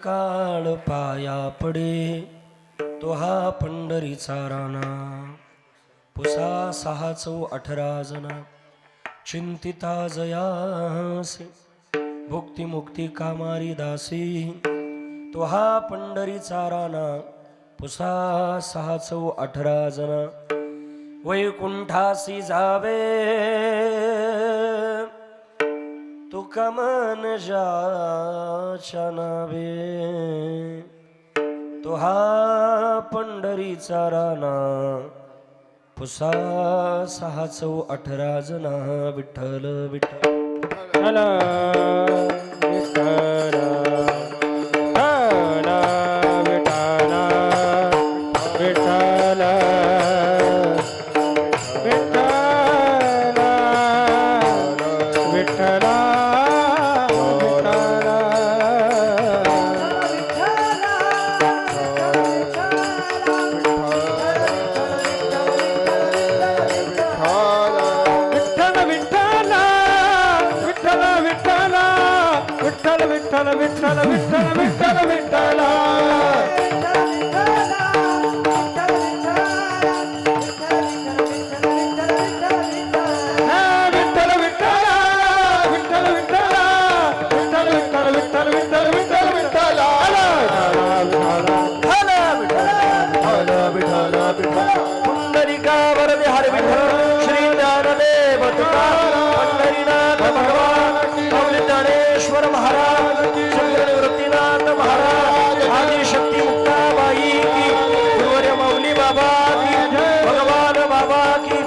काळ पाया पडे तो हा पंढरीचा राणा. पुसा 618 जना चिंतिता जयासे भुक्ती मुक्ती कामारी दासी. तो हा पंढरीचा राणा पुसा 618 जना वैकुंठासी जावे तुका मन जाच्या नावे. तो हा पंढरीचा राणा पुसा 618 जना. विठ्ठल विठ्ठल विठ्ठल विठ्ठल विठ्ठल विठ्ठल विठ्ठल पुंडलिका वरदे हर विठ्ठल श्री ज्ञानदेव तुकाराम पंढरीनाथ भगवान माऊली ज्ञानेश्वर महाराज निवृत्तीनाथ महाराज आदिशक्ती मुक्ताबाई की गुरुवर्य माऊली बाबा की भगवान बाबा की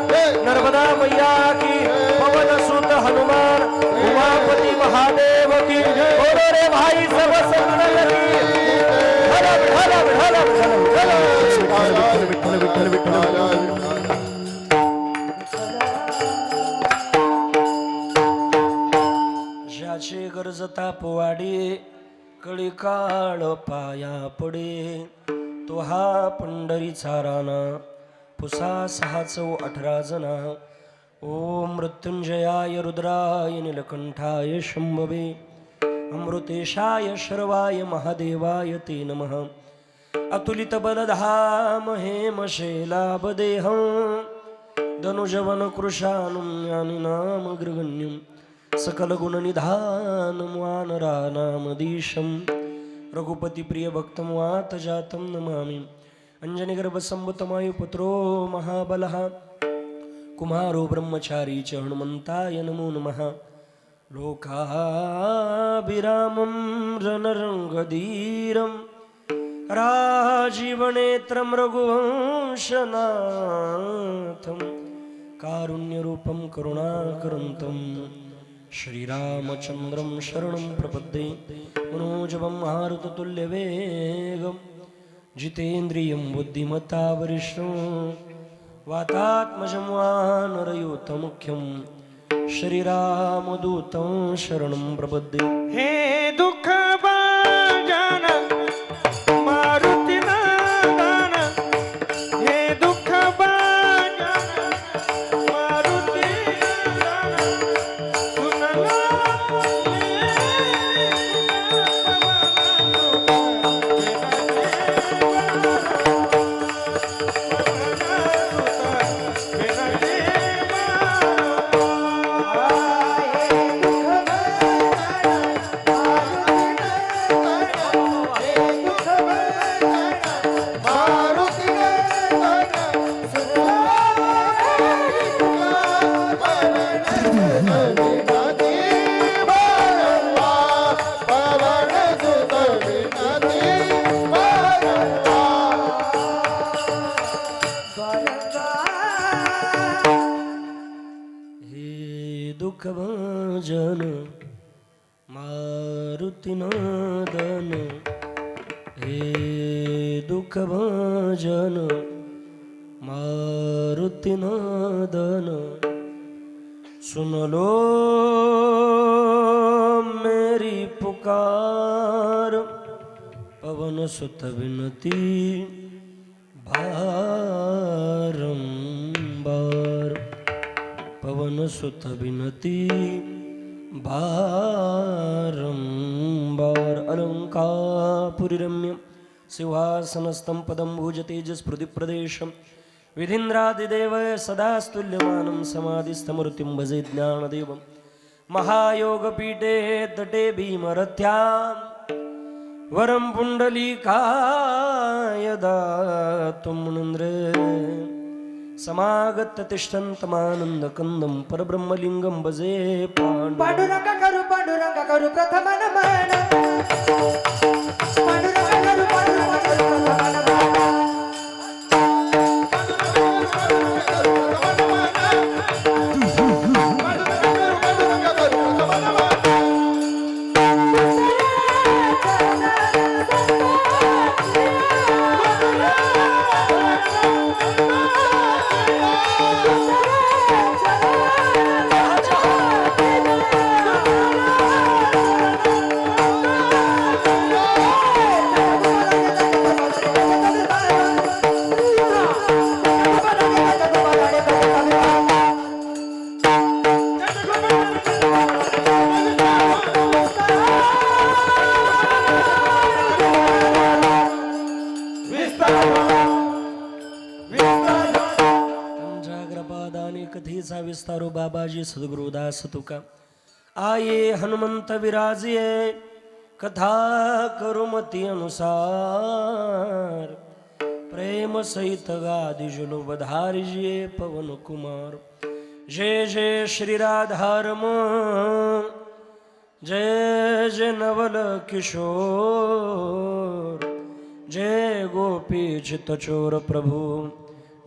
नर्मदा मैया की पवन सुत हनुमान उमापति महादेव की बोलो रे भाई सब संगत की. हर हर हर ज्याचे गरजता पोवाडी कळी काळ पाया पडे तो हा पंढरीचा राणा पुसा 618 जना. ओम मृत्युंजयाय रुद्राय नीलकंठाय शंभवे अमृतेशाय शर्वाय महादेवाय ते नमः. अतुलित बलधाम हेमशैलाभदेहं धनुजवन कृशानुं ज्ञानिनाम गृगण्यं सकल गुणनिधानं वानरानामधीशं रघुपति प्रिय भक्तं वातजातं नमामि. अंजनीगर्भसम्भूतमायुपुत्रो महाबलः कुमारो ब्रह्मचारी च हनुमन्ताय नमो नमः. लोकाभिरामं रणरङ्गधीरं राजीवनेत्रं रघुवंशनाथं कारुण्यरूपं करुणाकरन्तं श्रीरामचन्द्रं शरणं प्रपद्ये. मनोजवं मारुततुल्यवेगं जितेन्द्रियं बुद्धिमतावरिष्ठं वातात्मजं वानरयूथमुख्यं श्रीरामदूतं शरणं प्रपद्ये. हे दुःख भाजन मारुती नंदन हे दुःख भाजन मारुती दुःखभाजन मारुती नंदन हे दुःखभाजन मारुती नंदन. सुन लो मेरी पुकार पवन सुत विनती बारंबार. पवन सुत विनती बारंबार अलंकापुरीरम्य सिंहासनस्थं पदं भुजतेजस्पृतिप्रदेशं विधीन्द्रादिदेव सदा स्तुल्यमानं समाधिस्थमूर्तिं भजे ज्ञानदेवं महायोगपीठे तटे भीमरथ्यां वरं पुण्डलीकाय दातुं मुनीन्द्र समागत्य तिष्ठन्तमानन्दकन्दं परब्रह्मलिङ्गं भजे पांडुरंग करू प्रथम नमन पांडुरंग करू प्रथम नमन पंचाग्रपादाने कथेचा विस्तारो बाबाजी सद्गुरुदास तुका आये हनुमंत विराजिये कथा करुमती अनुसार प्रेम सहित गादिजुलो बधारिजिये पवन कुमार जय जय श्री राधारम जय जय नवल किशोर जय गोपी चित चोर प्रभु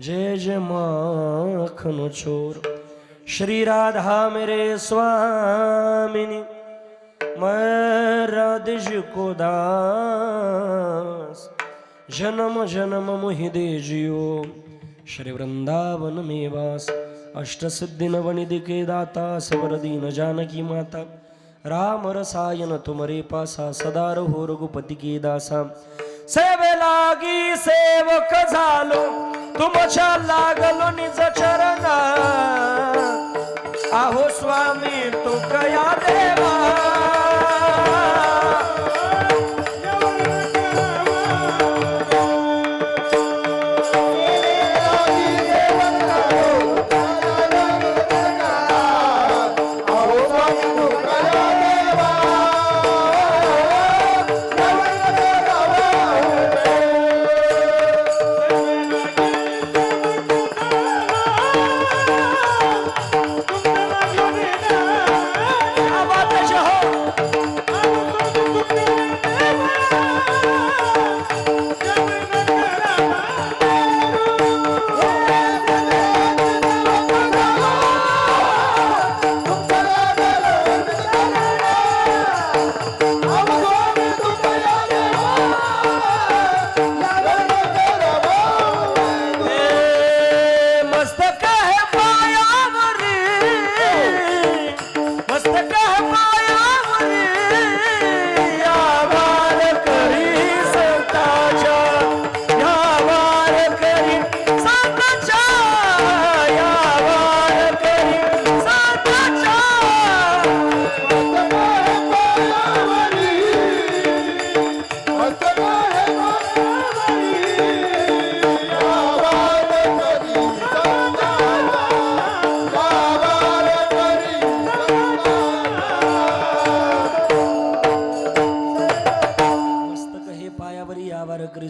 जय जय माखन चोर श्री राधा मेरे स्वामिनी मैं राधे जी को दास जन्म जन्म मोहि दे जियो श्री वृंदावन में वास अष्ट सिद्धि नवनिधि के दाता सबर दीन जानकी माता राम रसायन तुमरे पासा सदा रहो रघुपति की दासा सेवे लागी सेवक झालो तुमच्या लागलो निज चरण आहो स्वामी तू कया देवा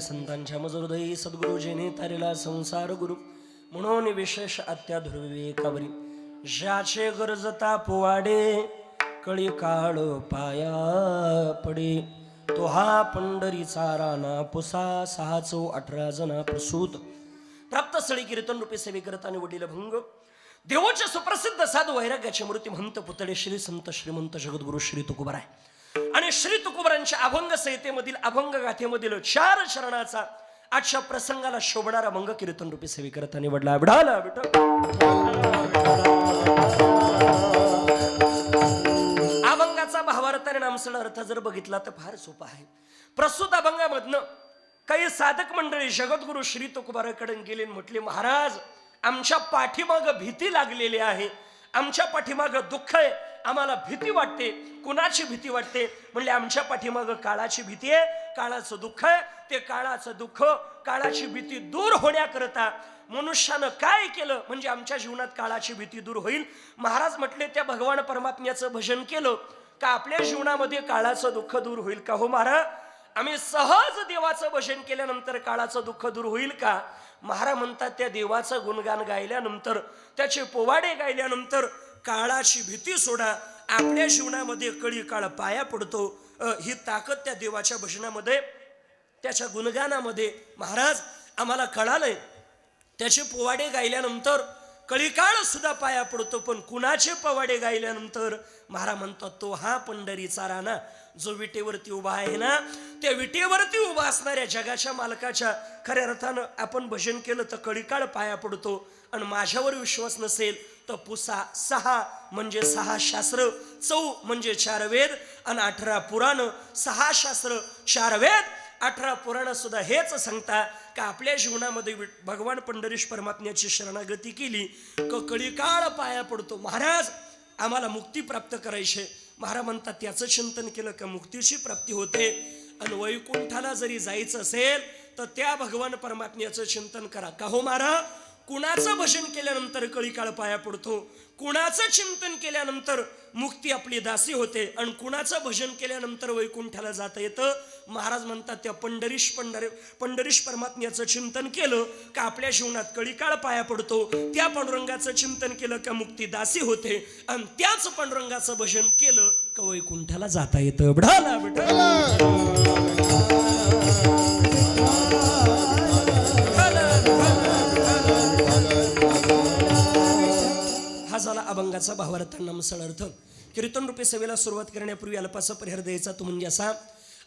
संतांच्या मजोदयी सद्गुरुजीने तारेला संसार गुरु म्हणून विशेष अत्याधुर विवेकावरी ज्याचे गरजता पोवाडे कळी काळ पाया पडे तो हा पंढरीचा राणा पुसा 618 जना प्रसूत प्राप्त स्थळी कीर्तन रूपी सेवे करताना वडील भंग देवोचे सुप्रसिद्ध साधू वैराग्याचे मूर्ती महंत पुतळे श्री संत श्रीमंत जगद्गुरु श्री तुकोबाराय आणि श्री तुकोबारांच्या अभंग संहितेमधील अभंग गाथेमधील 4 शरणाचा आजच्या प्रसंगाला शोभणारा मंग कीर्तन रूपी सेवे करताना वडला विढाला विठ्ठल अभंगाचा भावार्थ आणि नामसळ अर्थ जर बघितला तर फार सोपा आहे. प्रस्तुत अभंगामधनं काही साधक मंडळी जगद्गुरु श्री तुकोबाराकडे गेले म्हटले, महाराज आमच्या पाठीमाग भीती लागलेली आहे, आमच्या पाठीमाग दुःख आहे, आम्हाला भीती वाटते. कुणाची भीती वाटते म्हणले आमच्या पाठीमागं काळाची भीती आहे, काळाचं दुःख आहे. ते काळाचं दुःख, काळाची भीती दूर होण्याकरता मनुष्यानं काय केलं म्हणजे आमच्या जीवनात काळाची भीती दूर होईल. महाराज म्हटले त्या भगवान परमात्म्याचं भजन केलं का आपल्या जीवनामध्ये काळाचं दुःख दूर होईल का? हो महाराज, आम्ही सहज देवाचं भजन केल्यानंतर काळाचं दुःख दूर होईल का? महाराज म्हणतात त्या देवाचं गुणगान गायल्यानंतर, त्याचे पोवाडे गायल्यानंतर काळाची भीती सोडा, आपल्या जीवनामध्ये कळी काळ पाया पडतो. ही ताकद त्या देवाच्या भजनामध्ये, त्याच्या गुणगानामध्ये महाराज आम्हाला कळालंय. त्याचे पोवाडे गायल्यानंतर कळीकाळ सुद्धा पाया पडतो. पण कुणाचे पोवाडे गायल्यानंतर महाराज म्हणतात तो हा पंढरीचा राणा जो विटेवरती उभा आहे ना, त्या विटेवरती उभा असणाऱ्या जगाच्या मालकाच्या खऱ्या अर्थानं आपण भजन केलं तर कळीकाळ पाया पडतो. आणि माझ्यावर विश्वास नसेल तर पुसा 6 म्हणजे 6 शास्त्र, 4 म्हणजे 4 वेद आणि 18 पुराण. 6 शास्त्र 4 वेद 18 पुराण सुद्धा हेच सांगता का आपल्या जीवनामध्ये भगवान पंढरीश परमात्म्याची शरणागती केली का कळीकाळ पाया पडतो. महाराज आम्हाला मुक्ती प्राप्त करायची. महाराज म्हणतात त्याचं चिंतन केलं का मुक्तीची प्राप्ती होते. आणि वैकुंठाला जरी जायचं असेल तर त्या भगवान परमात्म्याचं चिंतन करा. का हो महाराज, कुणाचं भजन केल्यानंतर कळीकाळ पाया पडतो, कुणाचं चिंतन केल्यानंतर मुक्ती आपली दासी होते आणि कुणाचं भजन केल्यानंतर वैकुंठाला जाता येतं. महाराज म्हणतात त्या पंढरीश परमात्म्याचं चिंतन केलं का आपल्या जीवनात कळीकाळ पाया पडतो. त्या पांडुरंगाचं चिंतन केलं का मुक्ती दासी होते आणि त्याच पांडुरंगाचं भजन केलं का वैकुंठाला जाता येतं. बढाला हा झाला अभंगाचा भावार्थ नामसळ अर्थ. कीर्तन रूपी सेवेला सुरुवात करण्यापूर्वी अल्पासा परिहार द्यायचा तो म्हणजे असा.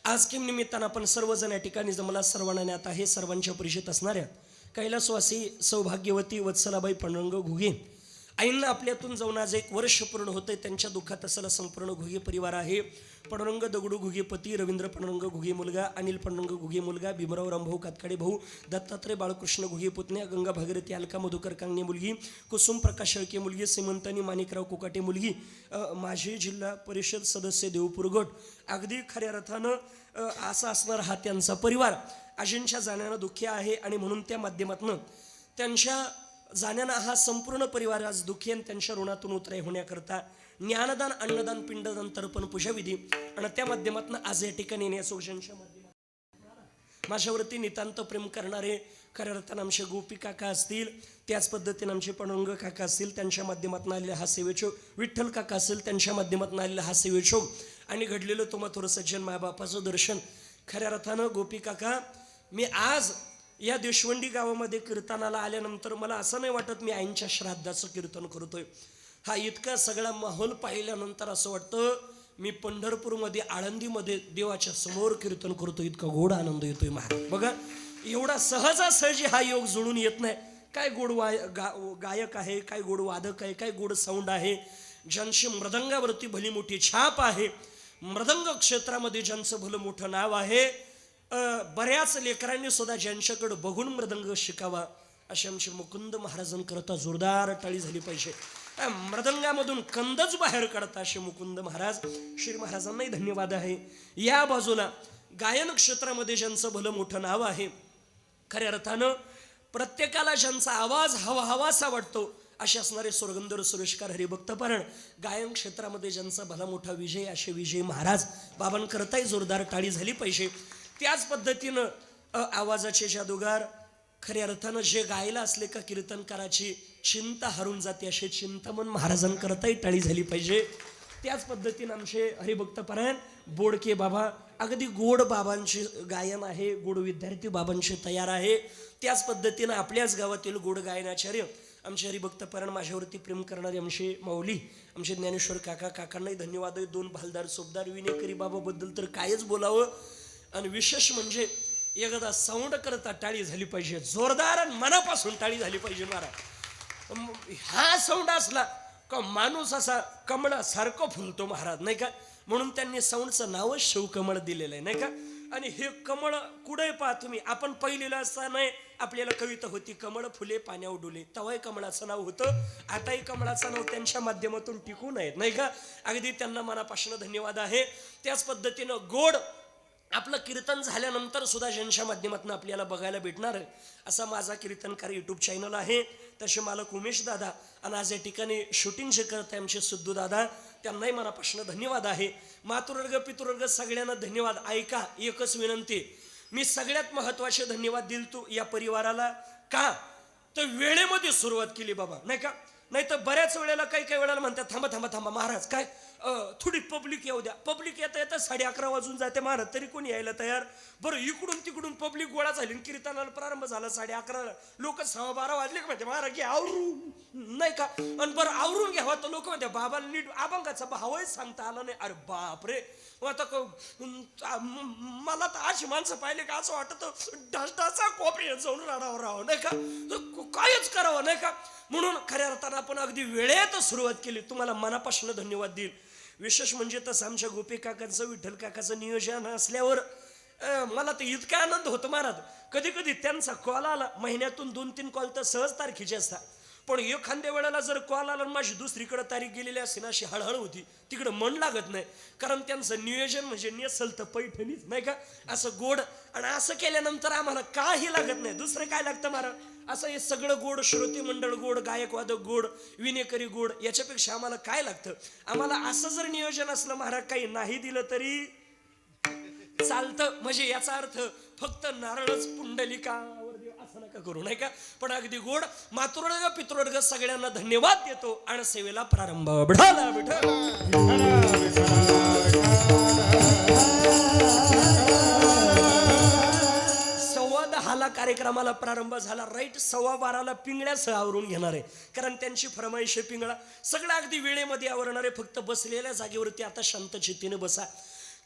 आज किम निमित्तानं आपण सर्वजण या ठिकाणी जमला. सर्वांना ज्ञात आहे, सर्वांच्या परिचित असणाऱ्या कैलासवासी सौभाग्यवती वत्सलाबाई पांडुरंग घुगे आईंना आपल्यातून जाऊन आज 1 वर्ष पूर्ण होते. त्यांच्या दुःखात असलेला संपूर्ण घुगे परिवार आहे. पांडुरंग दगडू घुगे पती, रवींद्र पांडुरंग घुगे मुलगा, अनिल पांडुरंग घुगे मुलगा, भीमराव रामभाऊ कातकाडे भाऊ, दत्तात्रय बाळकृष्ण घुगे पुतण्या, गंगा भागीरथी अलका मधुकर कांगणे मुलगी, कुसुम प्रकाश शेळके मुलगी, सीमंतनी माणिकराव कोकाटे मुलगी, माजी जिल्हा परिषद सदस्य देवपूर गट. अगदी खऱ्या अर्थानं असा असणार हा त्यांचा परिवार. आजींच्या जाण्यानं दुःखी आहे आणि म्हणून त्या माध्यमातून त्यांच्या जाण्यानं हा संपूर्ण परिवार आज दुःखी आणि त्यांच्या ऋणातून उतराई होण्याकरता ज्ञानदान, अन्नदान, पिंडदान, तर्पण, पूजाविधी आणि त्या माध्यमातून आज या ठिकाणी येण्याच्या माध्यमातून माझ्यावरती नितांत प्रेम करणारे खऱ्या अर्थानं आमचे गोपी काका असतील, त्याच पद्धतीने आमचे पांडुरंग काका असतील, त्यांच्या माध्यमातून आलेला हा सेवेचोक, विठ्ठल काका असेल त्यांच्या माध्यमातून आलेला हा सेवेचोक आणि घडलेलं तुम्हा थोडं सज्जन मायबापाचं दर्शन. खऱ्या अर्थानं गोपी काका, मी आज या देशवंडी गावामध्ये कीर्तनाला आल्यानंतर मला असं नाही वाटत मी आईंच्या श्राद्धाचं कीर्तन करतोय. हा इतका सगळा माहोल पाहिल्यानंतर असं वाटतं मी पंढरपूरमध्ये, आळंदीमध्ये देवाच्या समोर कीर्तन करतोय. इतका गोड आनंद येतोय महाराज. बघा, एवढा सहजासहजी हा योग जुळून येत नाही. काय गोड गायक आहे, काय गोड वादक आहे, काय गोड साऊंड आहे, ज्यांची मृदंगावरती भली मोठी छाप आहे, मृदंग क्षेत्रामध्ये ज्यांचं भलं मोठं नाव आहे. बऱ्याच लेकरांनी सुद्धा ज्यांच्याकडे बघून मृदंग शिकावा असे आमचे मुकुंद महाराजांकरता जोरदार टाळी झाली पाहिजे. मृदंगामधून कंदच बाहेर काढता असे मुकुंद महाराज. श्री महाराजांनाही धन्यवाद आहे. या बाजूला गायन क्षेत्रामध्ये ज्यांचं भलं मोठं नाव आहे, खऱ्या अर्थानं प्रत्येकाला ज्यांचा आवाज हवासा वाटतो असे असणारे स्वर्गंधर सुरेशकार हरिभक्तपरायण. गायन क्षेत्रामध्ये ज्यांचा भला मोठा विजय असे विजय महाराज. बाबांकरताही जोरदार टाळी झाली पाहिजे. त्याच पद्धतीनं आवाजाचे जादूगार, खऱ्या अर्थानं जे गायला असले का कीर्तनकाराची चिंता हरून जाते असे चिंतामन महाराजांकरताही टाळी झाली पाहिजे. त्याच पद्धतीनं आमचे हरिभक्तपरायण बोडके बाबा, अगदी गोड बाबांचे गायन आहे, गोड विद्यार्थी बाबांचे तयार आहे. त्याच पद्धतीनं आपल्याच गावातील गोड गायनाचार्य आमचे हरिभक्तपरायण, माझ्यावरती प्रेम करणारे आमचे माऊली, आमचे ज्ञानेश्वर काका, काकांनाही धन्यवाद आहे. 2 भालदार सोबदार विनेकरी बाबाबद्दल तर कायच बोलावं. आणि विशेष म्हणजे एकदा साऊंड करता टाळी झाली पाहिजे, जोरदार आणि मनापासून टाळी झाली पाहिजे महाराज. हा साऊंड असला का माणूस असा कमळासारखं फुलतो महाराज, नाही का? म्हणून त्यांनी साऊंडचं नावच शिवकमळ दिलेलं आहे, नाही का? आणि हे कमळ कुठे पहा तुम्ही, आपण पहिलेलं असता नाही आपल्याला कविता होती, कमळ फुले पाण्यावर डुले, तवाही कमळाचं नाव होतं, आताही कमळाचं नाव त्यांच्या माध्यमातून टिकू नयेत, नाही का? अगदी त्यांना मनापासून धन्यवाद आहे. त्याच पद्धतीनं गोड आपलं कीर्तन झाल्यानंतर सुद्धा ज्यांच्या माध्यमातून आपल्याला बघायला भेटणार आहे असा माझा कीर्तनकार यूट्यूब चॅनल आहे. तसे मालक उमेश दादा आणि आज या ठिकाणी शूटिंग जे करत आहे आमचे सिद्धू दादा, त्यांनाही मनापासून धन्यवाद आहे. मातृवर्ग पितृवर्ग सगळ्यांना धन्यवाद. ऐका, एकच विनंती, मी सगळ्यात महत्वाचे धन्यवाद दिल तू या परिवाराला. का तर वेळेमध्ये सुरुवात केली बाबा, नाही का? नाही तर बऱ्याच वेळेला काही वेळेला म्हणतात थांबा थांबा थांबा महाराज, काय थोडी पब्लिक येऊ द्या. पब्लिक येता येता 11:30 वाजून जाते महाराज, तरी कोणी यायला तयार. बरं, इकडून तिकडून पब्लिक गोळा झाली, कीर्तनाला प्रारंभ झाला 11:30, लोक 12:15 वाजले का म्हणते महाराज आवरून, नाही का? आणि बरं आवरून घ्यावा तर लोक म्हणते बाबाला नीट अभंगाचा भावही सांगता आला नाही. अरे बापरे, आता मला तर अशी माणसं पाहिले का असं वाटतं ढासढाचा कोपऱ्यात जाऊन राडावर राहावं, नाही का? कायच करावं, नाही का? म्हणून खऱ्या अर्थानं आपण अगदी वेळेत सुरुवात केली. तुम्हाला मनापासून धन्यवाद देईल. विशेष म्हणजे तसं आमच्या गोपी काकांचं विठ्ठल काकाचं नियोजन असल्यावर मला तर इतका आनंद होतो महाराज. कधी कधी त्यांचा कॉल आला, महिन्यातून 2-3 कॉल तर सहज तारखेचे असतात, पण एखाद्या वेळेला जर कॉल आला माझी दुसरीकडे तारीख गेलेली असते ना, अशी हळहळ होती, तिकडं मन लागत नाही. कारण त्यांचं नियोजन म्हणजे नेसल तर पैठणीच, नाही का? असं गोड. आणि असं केल्यानंतर आम्हाला काही लागत नाही. दुसरं काय लागतं महाराज? असं हे सगळं गोड, श्रोती मंडळ गोड, गायक वादक गोड, विनेकरी गोड, याच्यापेक्षा आम्हाला काय लागतं? आम्हाला असं जर नियोजन असलं महाराज, काही नाही दिलं तरी चालतं. म्हणजे याचा अर्थ फक्त नारळच पुंडलिकावर देव असं नका करू, नाही का? पण अगदी गोड. मातृवर्ग पितृवर्ग सगळ्यांना धन्यवाद देतो आणि सेवेला प्रारंभ. विठ्ठल विठ्ठल. कार्यक्रमाला प्रारंभ झाला. राईट 12:15 पिंगळ्यासह आवरून घेणार आहे, कारण त्यांची फरमाईश आहे पिंगळा. सगळं अगदी वेळेमध्ये आवरणार आहे. फक्त बसलेल्या जागेवरती आता शांत चित्तीने बसा.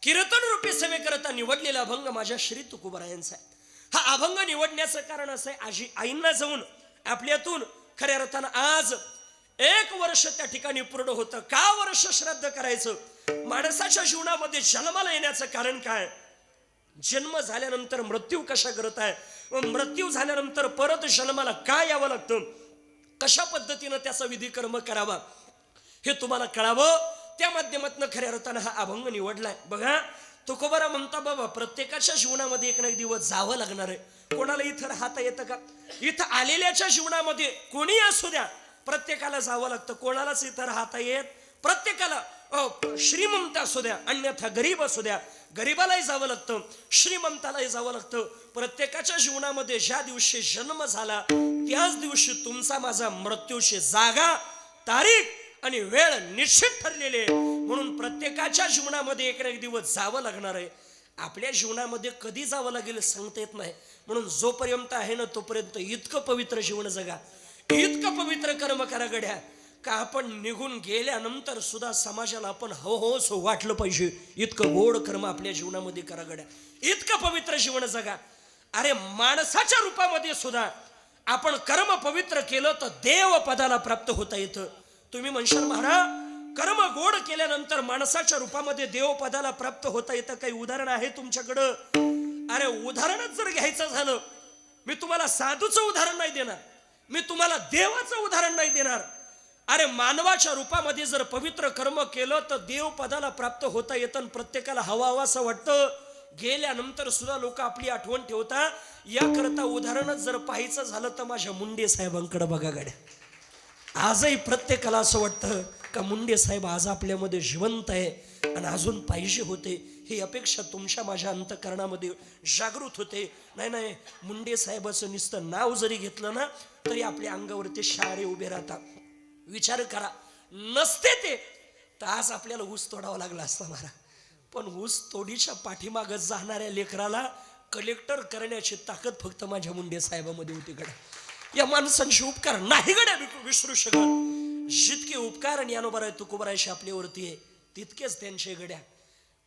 कीर्तन रूपी सेवेकरता निवडलेला अभंग माझ्या श्री तुकोबारायांचा आहे. हा अभंग निवडण्याचं कारण असं आहे, आईंना जाऊन आपल्यातून खऱ्या अर्थानं आज 1 वर्ष त्या ठिकाणी पूर्ण होतं. का वर्ष श्राद्ध करायचं? माणसाच्या जीवनामध्ये जन्माला येण्याचं कारण काय? जन्म झाल्यानंतर मृत्यू कशा करत आहे, मृत्यू झाल्यानंतर परत जन्माला काय यावं लागतं, कशा पद्धतीनं त्याचा विधी कर्म करावा हे तुम्हाला कळावं. त्या माध्यमातून खऱ्या अर्थानं हा अभंग निवडलाय. बघा, तुकोबारा म्हणता बाबा प्रत्येकाच्या जीवनामध्ये एक ना एक दिवस जावं लागणार आहे. कोणाला इथं राहता येतं का? इथं आलेल्याच्या जीवनामध्ये कोणी असू द्या, प्रत्येकाला जावं लागतं. कोणालाच इथं राहता येत, प्रत्येकाला श्रीमंत असू द्या अन्यथा गरीब असू द्या, गरीबालाही जावं लागतं, श्रीमंतालाही जावं लागतं. प्रत्येकाच्या जीवनामध्ये ज्या दिवशी जन्म झाला त्याच दिवशी तुमचा माझा मृत्यूची जागा, तारीख आणि वेळ निश्चित ठरलेली आहे. म्हणून प्रत्येकाच्या जीवनामध्ये एक ना एक दिवस जावं लागणार आहे. आपल्या जीवनामध्ये कधी जावं लागेल सांगता येत नाही. म्हणून जोपर्यंत आहे ना तोपर्यंत इतकं पवित्र जीवन जगा, इतकं पवित्र कर्म करा गड्या, का आपण निघून गेल्यानंतर सुद्धा समाजाला आपण हो वाटलं पाहिजे. इतकं गोड कर्म आपल्या जीवनामध्ये करा गड्या, इतकं पवित्र जीवन जगा. अरे माणसाच्या रूपामध्ये सुद्धा आपण कर्म पवित्र केलं तर देव पदाला प्राप्त होता येतं. तुम्ही म्हणशाल महाराज कर्म गोड केल्यानंतर माणसाच्या रूपामध्ये देव पदाला प्राप्त होता येतं, काही उदाहरण आहे तुमच्याकडं? अरे उदाहरणच जर घ्यायचं झालं, मी तुम्हाला साधूचं उदाहरण नाही देणार, मी तुम्हाला देवाचं उदाहरण नाही देणार. अरे मानवाच्या रूपामध्ये जर पवित्र कर्म केलं तर देव पदाला प्राप्त होता येतं. प्रत्येकाला हवा असं वाटतं, गेल्यानंतर सुद्धा लोक आपली आठवण ठेवतात. याकरता उदाहरणच जर पाहायचं झालं तर माझ्या मुंडे साहेबांकडे बघा गड्या. आजही प्रत्येकाला असं वाटतं का मुंडे साहेब आज आपल्यामध्ये जिवंत आहे आणि अजून पाहिजे होते, ही अपेक्षा तुमच्या माझ्या अंतःकरणामध्ये जागृत होते. नाही, मुंडे साहेबाचं नुसतं नाव जरी घेतलं ना तरी आपल्या अंगावरती शारे उभे राहतात. विचार करा, नसते ते तर आज आपल्याला ऊस तोडावा लागला असता महाराज. पण ऊस तोडीच्या पाठीमागं जाणाऱ्या लेकराला कलेक्टर करण्याची ताकद फक्त माझ्या मुंडे साहेबामध्ये होती गड्या. या माणसांचे उपकार नाही गड्या विसरू शकत. जितके उपकार आणि ज्ञानोबा तुकोबारायशी आपल्यावरती आहे तितकेच त्यांचे गड्या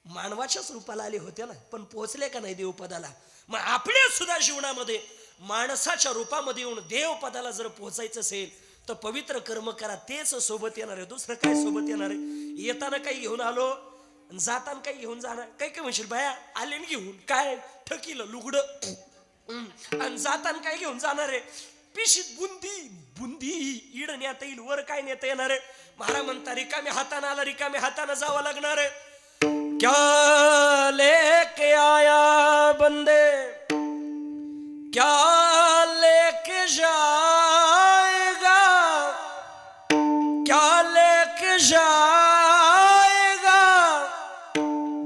मानवाच्याच रूपाला आले होते ना, पण पोहोचले का नाही देवपदाला? मग आपल्या सुद्धा जीवनामध्ये माणसाच्या रूपामध्ये येऊन देवपदाला जर पोहोचायचं असेल तर पवित्र कर्म करा, तेच सोबत येणार आहे. दुसरं काय सोबत येणार आहे? येताना काही घेऊन आलो, जाताना काही घेऊन जाणार. काही म्हणशील बाया आले घेऊन काय ठकीलं लुगडं, आणि जाताना काय घेऊन जाणार आहे? पिशीत बुंदी. बुंदी इड नेता येईल, वर काय नेता येणार आहे? महाराज म्हणता रिकाम्या हाताने आला, रिकाम्या हाताने जावं लागणार आहे. क्या लेके आया बंदे, क्या लेके जाएगा, क्या लेके जाएगा.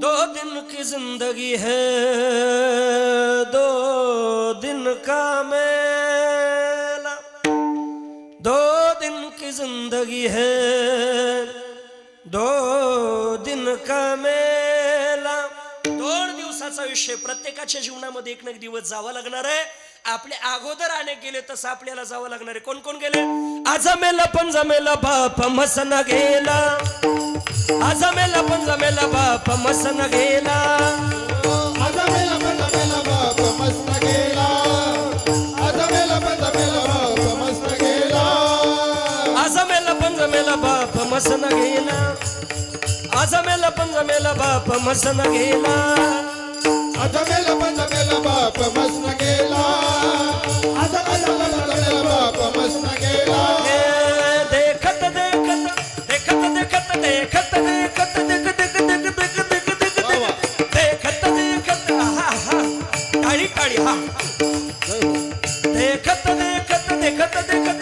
2 दिन की जिंदगी है, 2 दिन का मेला. 2 दिन की जिंदगी है, 2 दिन का मेला. 2 दिवसाचा विषय. प्रत्येकाच्या जीवनामध्ये एक ना एक दिवस जावं लागणार आहे. आपल्या अगोदर अनेक गेले, तसं आपल्याला जावं लागणार आहे. कोण कोण गेले? आजमेला पण जमेला बाप मसन गेला, आजमेला पण जमेला बाप मसन गेला, आजमेला पण जमेला बाप मस्त गेला, आजमेला पण जमेला बाप मस्त गेला, आजमेला पण जमेला बाप मसन गेला, आजमेला पण जमेला बाप मसन गेला, आजमेला पण जमेला बाप मस्त गेला, आजमेला पण जमेला बाप मस्त गेला. देखत देखत देखत देखत देखत देखत देखत देखत देखत देखत देखत हा हा काळी काळी हा देखत देखत देखत देखत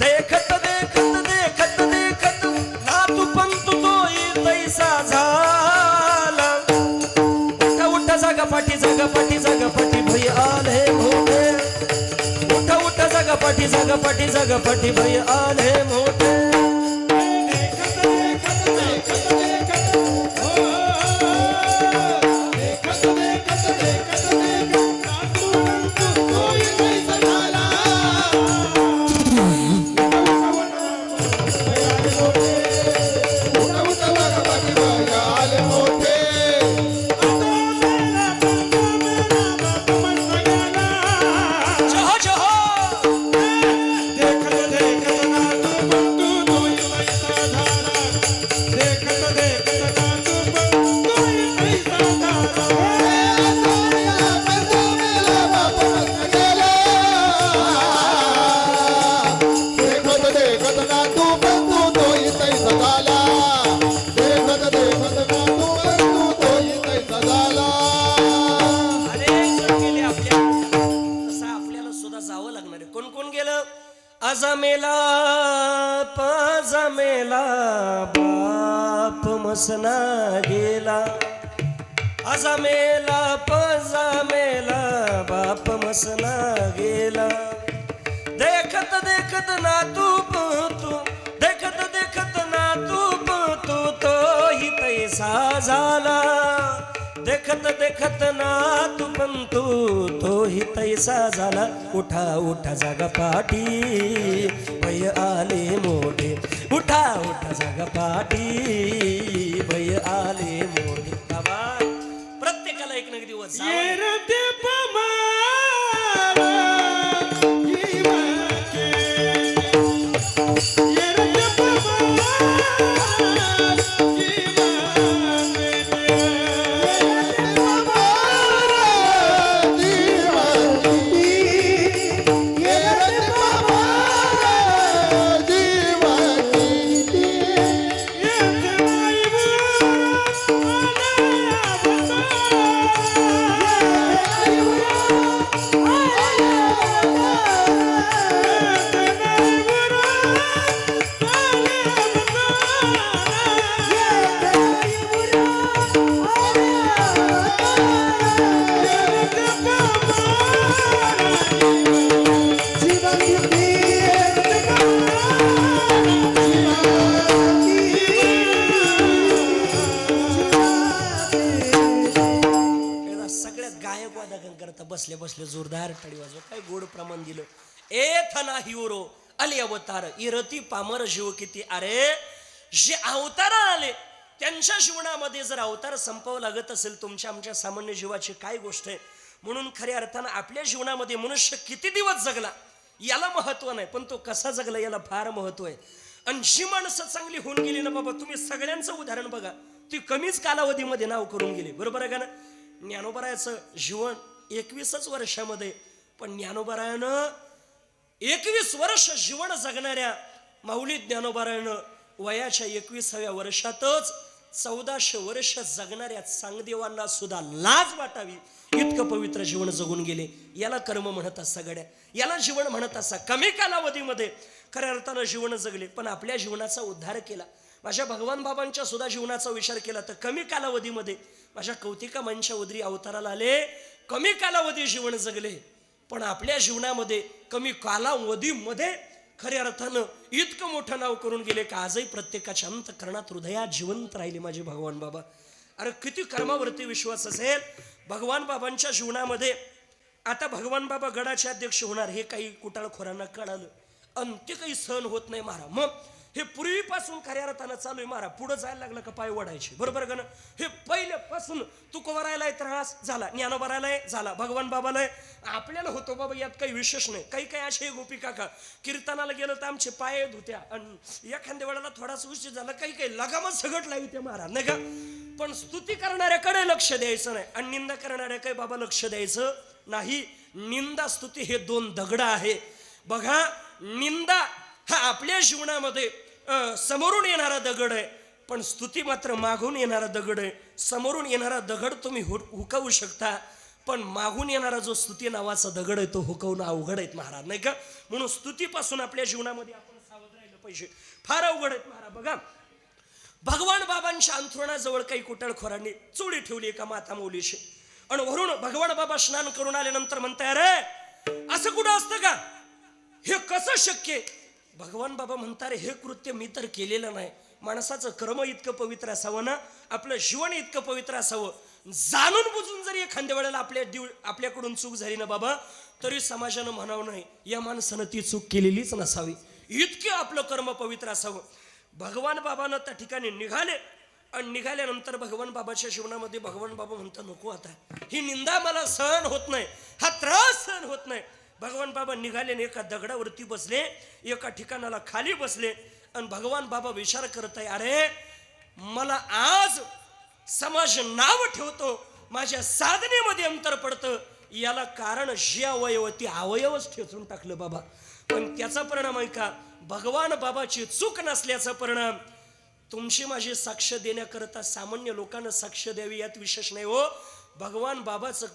देखत देखत देखत देखत ना तू पण तू तोही तैसा झाला. उठा उठा जागा पाठी जागा पाठी जागा पाठी भई आले मोठे, उठा उठा जागा पाठी जागा पाठी जागा पाठी भई आले मोठे. जहो जहो अजमेला पजमेला बाप मसना गेला, अजमेला पजमेला बाप मसना गेला. देखत देखत ना तू देखत देखत ना तू तो ही तैसा झाला. देखत देखत ना तू पण तो ही तैसा झाला. उठा उठा जागा पाठी भय आले मोठे, उठा उठा जागा पाठी भय आले मोठे. बाबा प्रत्येकाला एक ना एक दिवस बसले बसले जोरदार टाळी वाजव. काय गोड प्रमाण दिलं. ए थना हिरो अली अवतार इरती पामर जीव किती. अरे जे अवतार आले त्यांच्या जीवनामध्ये जर अवतार संपव लागत असेल तुमच्या आमच्या सामान्य जीवाची काय गोष्ट आहे. म्हणून खऱ्या अर्थानं आपल्या जीवनामध्ये मनुष्य किती दिवस जगला याला महत्व नाही, पण तो कसा जगला याला फार महत्व आहे. आणि जी माणसं चांगली होऊन गेली ना बाबा, तुम्ही सगळ्यांचं उदाहरण बघा, ती कमीच कालावधीमध्ये नाव करून गेली. बरोबर आहे का ना. ज्ञानोबरायाचं जीवन 21 वर्षामध्ये पण ज्ञानोबारायानं 21 वर्ष जीवन जगणाऱ्या माऊली ज्ञानोबारायानं वयाच्या 21व्या वर्षातच 1400 वर्ष जगणाऱ्या चांगदेवांना सुद्धा लाज वाटावी इतकं पवित्र जीवन जगून गेले. याला कर्म म्हणत असा गड्या, याला जीवन म्हणत असा. कमी कालावधीमध्ये खऱ्या अर्थानं जीवन जगले, पण आपल्या जीवनाचा उद्धार केला. माझ्या भगवान बाबांच्या सुद्धा जीवनाचा विचार केला तर कमी कालावधीमध्ये माझ्या कौतिका मांच्या उदरी अवताराला आले, कमी कालावधी जीवन जगले, पण आपल्या जीवनामध्ये कमी कालावधीमध्ये खऱ्या अर्थानं इतकं मोठं नाव करून गेले का आजही प्रत्येकाच्या अंतःकरणात हृदयात जिवंत राहिले माझे भगवान बाबा. अरे किती कर्मावरती विश्वास असेल भगवान बाबांच्या जीवनामध्ये. आता भगवान बाबा गडाचे अध्यक्ष होणार हे काही कुटाळखोरांना कळालं आणि ते काही सहन होत नाही महाराज. मग हे पूर्वीपासून खऱ्या अर्थानं चालू आहे महाराज. पुढे जायला लागलं का पाय ओढायचे, बरोबर का ना. हे पहिल्यापासून तुकोबारायलाय त्रास झाला, ज्ञानोबारायलाय झाला, भगवान बाबालाय आपल्याला होतो बाबा, यात काही विशेष नाही. काही काही असे गोपी काका कीर्तनाला गेलं तर आमचे पाय धुत्या आणि एखाद्या वेळेला थोडासा उशीर झाला काही काही लगामच सगट लावी ते महाराज नाही का. पण स्तुती करणाऱ्याकडे लक्ष द्यायचं नाही आणि निंदा करणाऱ्या काही बाबा लक्ष द्यायचं नाही. निंदा स्तुती हे दोन दगड आहे बघा. निंदा हा आपल्या जीवनामध्ये समोरून येणारा दगड आहे, पण स्तुती मात्र मागून येणारा दगड आहे. समोरून येणारा दगड तुम्ही हुकवू शकता, पण मागून येणारा जो स्तुती नावाचा दगड आहे तो हुकवणं अवघड आहेत महाराज नाही का. म्हणून स्तुतीपासून आपल्या जीवनामध्ये आपण सावध राहिलं पाहिजे. फार अवघड आहेत महाराज. बघा भगवान बाबांच्या अंथरुणाजवळ काही कुटाळखोरांनी चोळी ठेवली एका माता मौलीशी आणि वरून भगवान बाबा स्नान करून आल्यानंतर म्हणताय अरे असं कुठं असतं का, हे कसं शक्य. भगवान बाबा म्हणतात हे कृत्य मी तर केलेलं नाही. माणसाचं कर्म इतकं पवित्र असावं ना, आपलं जीवन इतकं पवित्र असावं, जाणून बुजून जरी एखाद्या वेळेला आपल्याकडून चूक झाली ना बाबा तरी समाजानं म्हणावं नाही या माणसानं ती चूक केलेलीच नसावी, इतकं आपलं कर्म पवित्र असावं. भगवान बाबानं त्या ठिकाणी निघाले आणि निघाल्यानंतर भगवान बाबाच्या जीवनामध्ये भगवान बाबा म्हणतात नको आता ही निंदा मला सहन होत नाही, हा त्रास सहन होत नाही. भगवान बाबा निघाले आणि एका दगडावरती बसले, एका ठिकाणाला खाली बसले आणि भगवान बाबा विचार करत आहे अरे मला आज समाज नाव ठेवतो, माझ्या साधनेमध्ये अंतर पडतं, याला कारण जी अवयव ती अवयवच ठेचून टाकलं बाबा. पण त्याचा परिणाम आहे का भगवान बाबाची चूक नसल्याचा परिणाम. तुमची माझी साक्ष देण्याकरता सामान्य लोकांना साक्ष द्यावी यात विशेष नाही हो. भगवान बाबाचं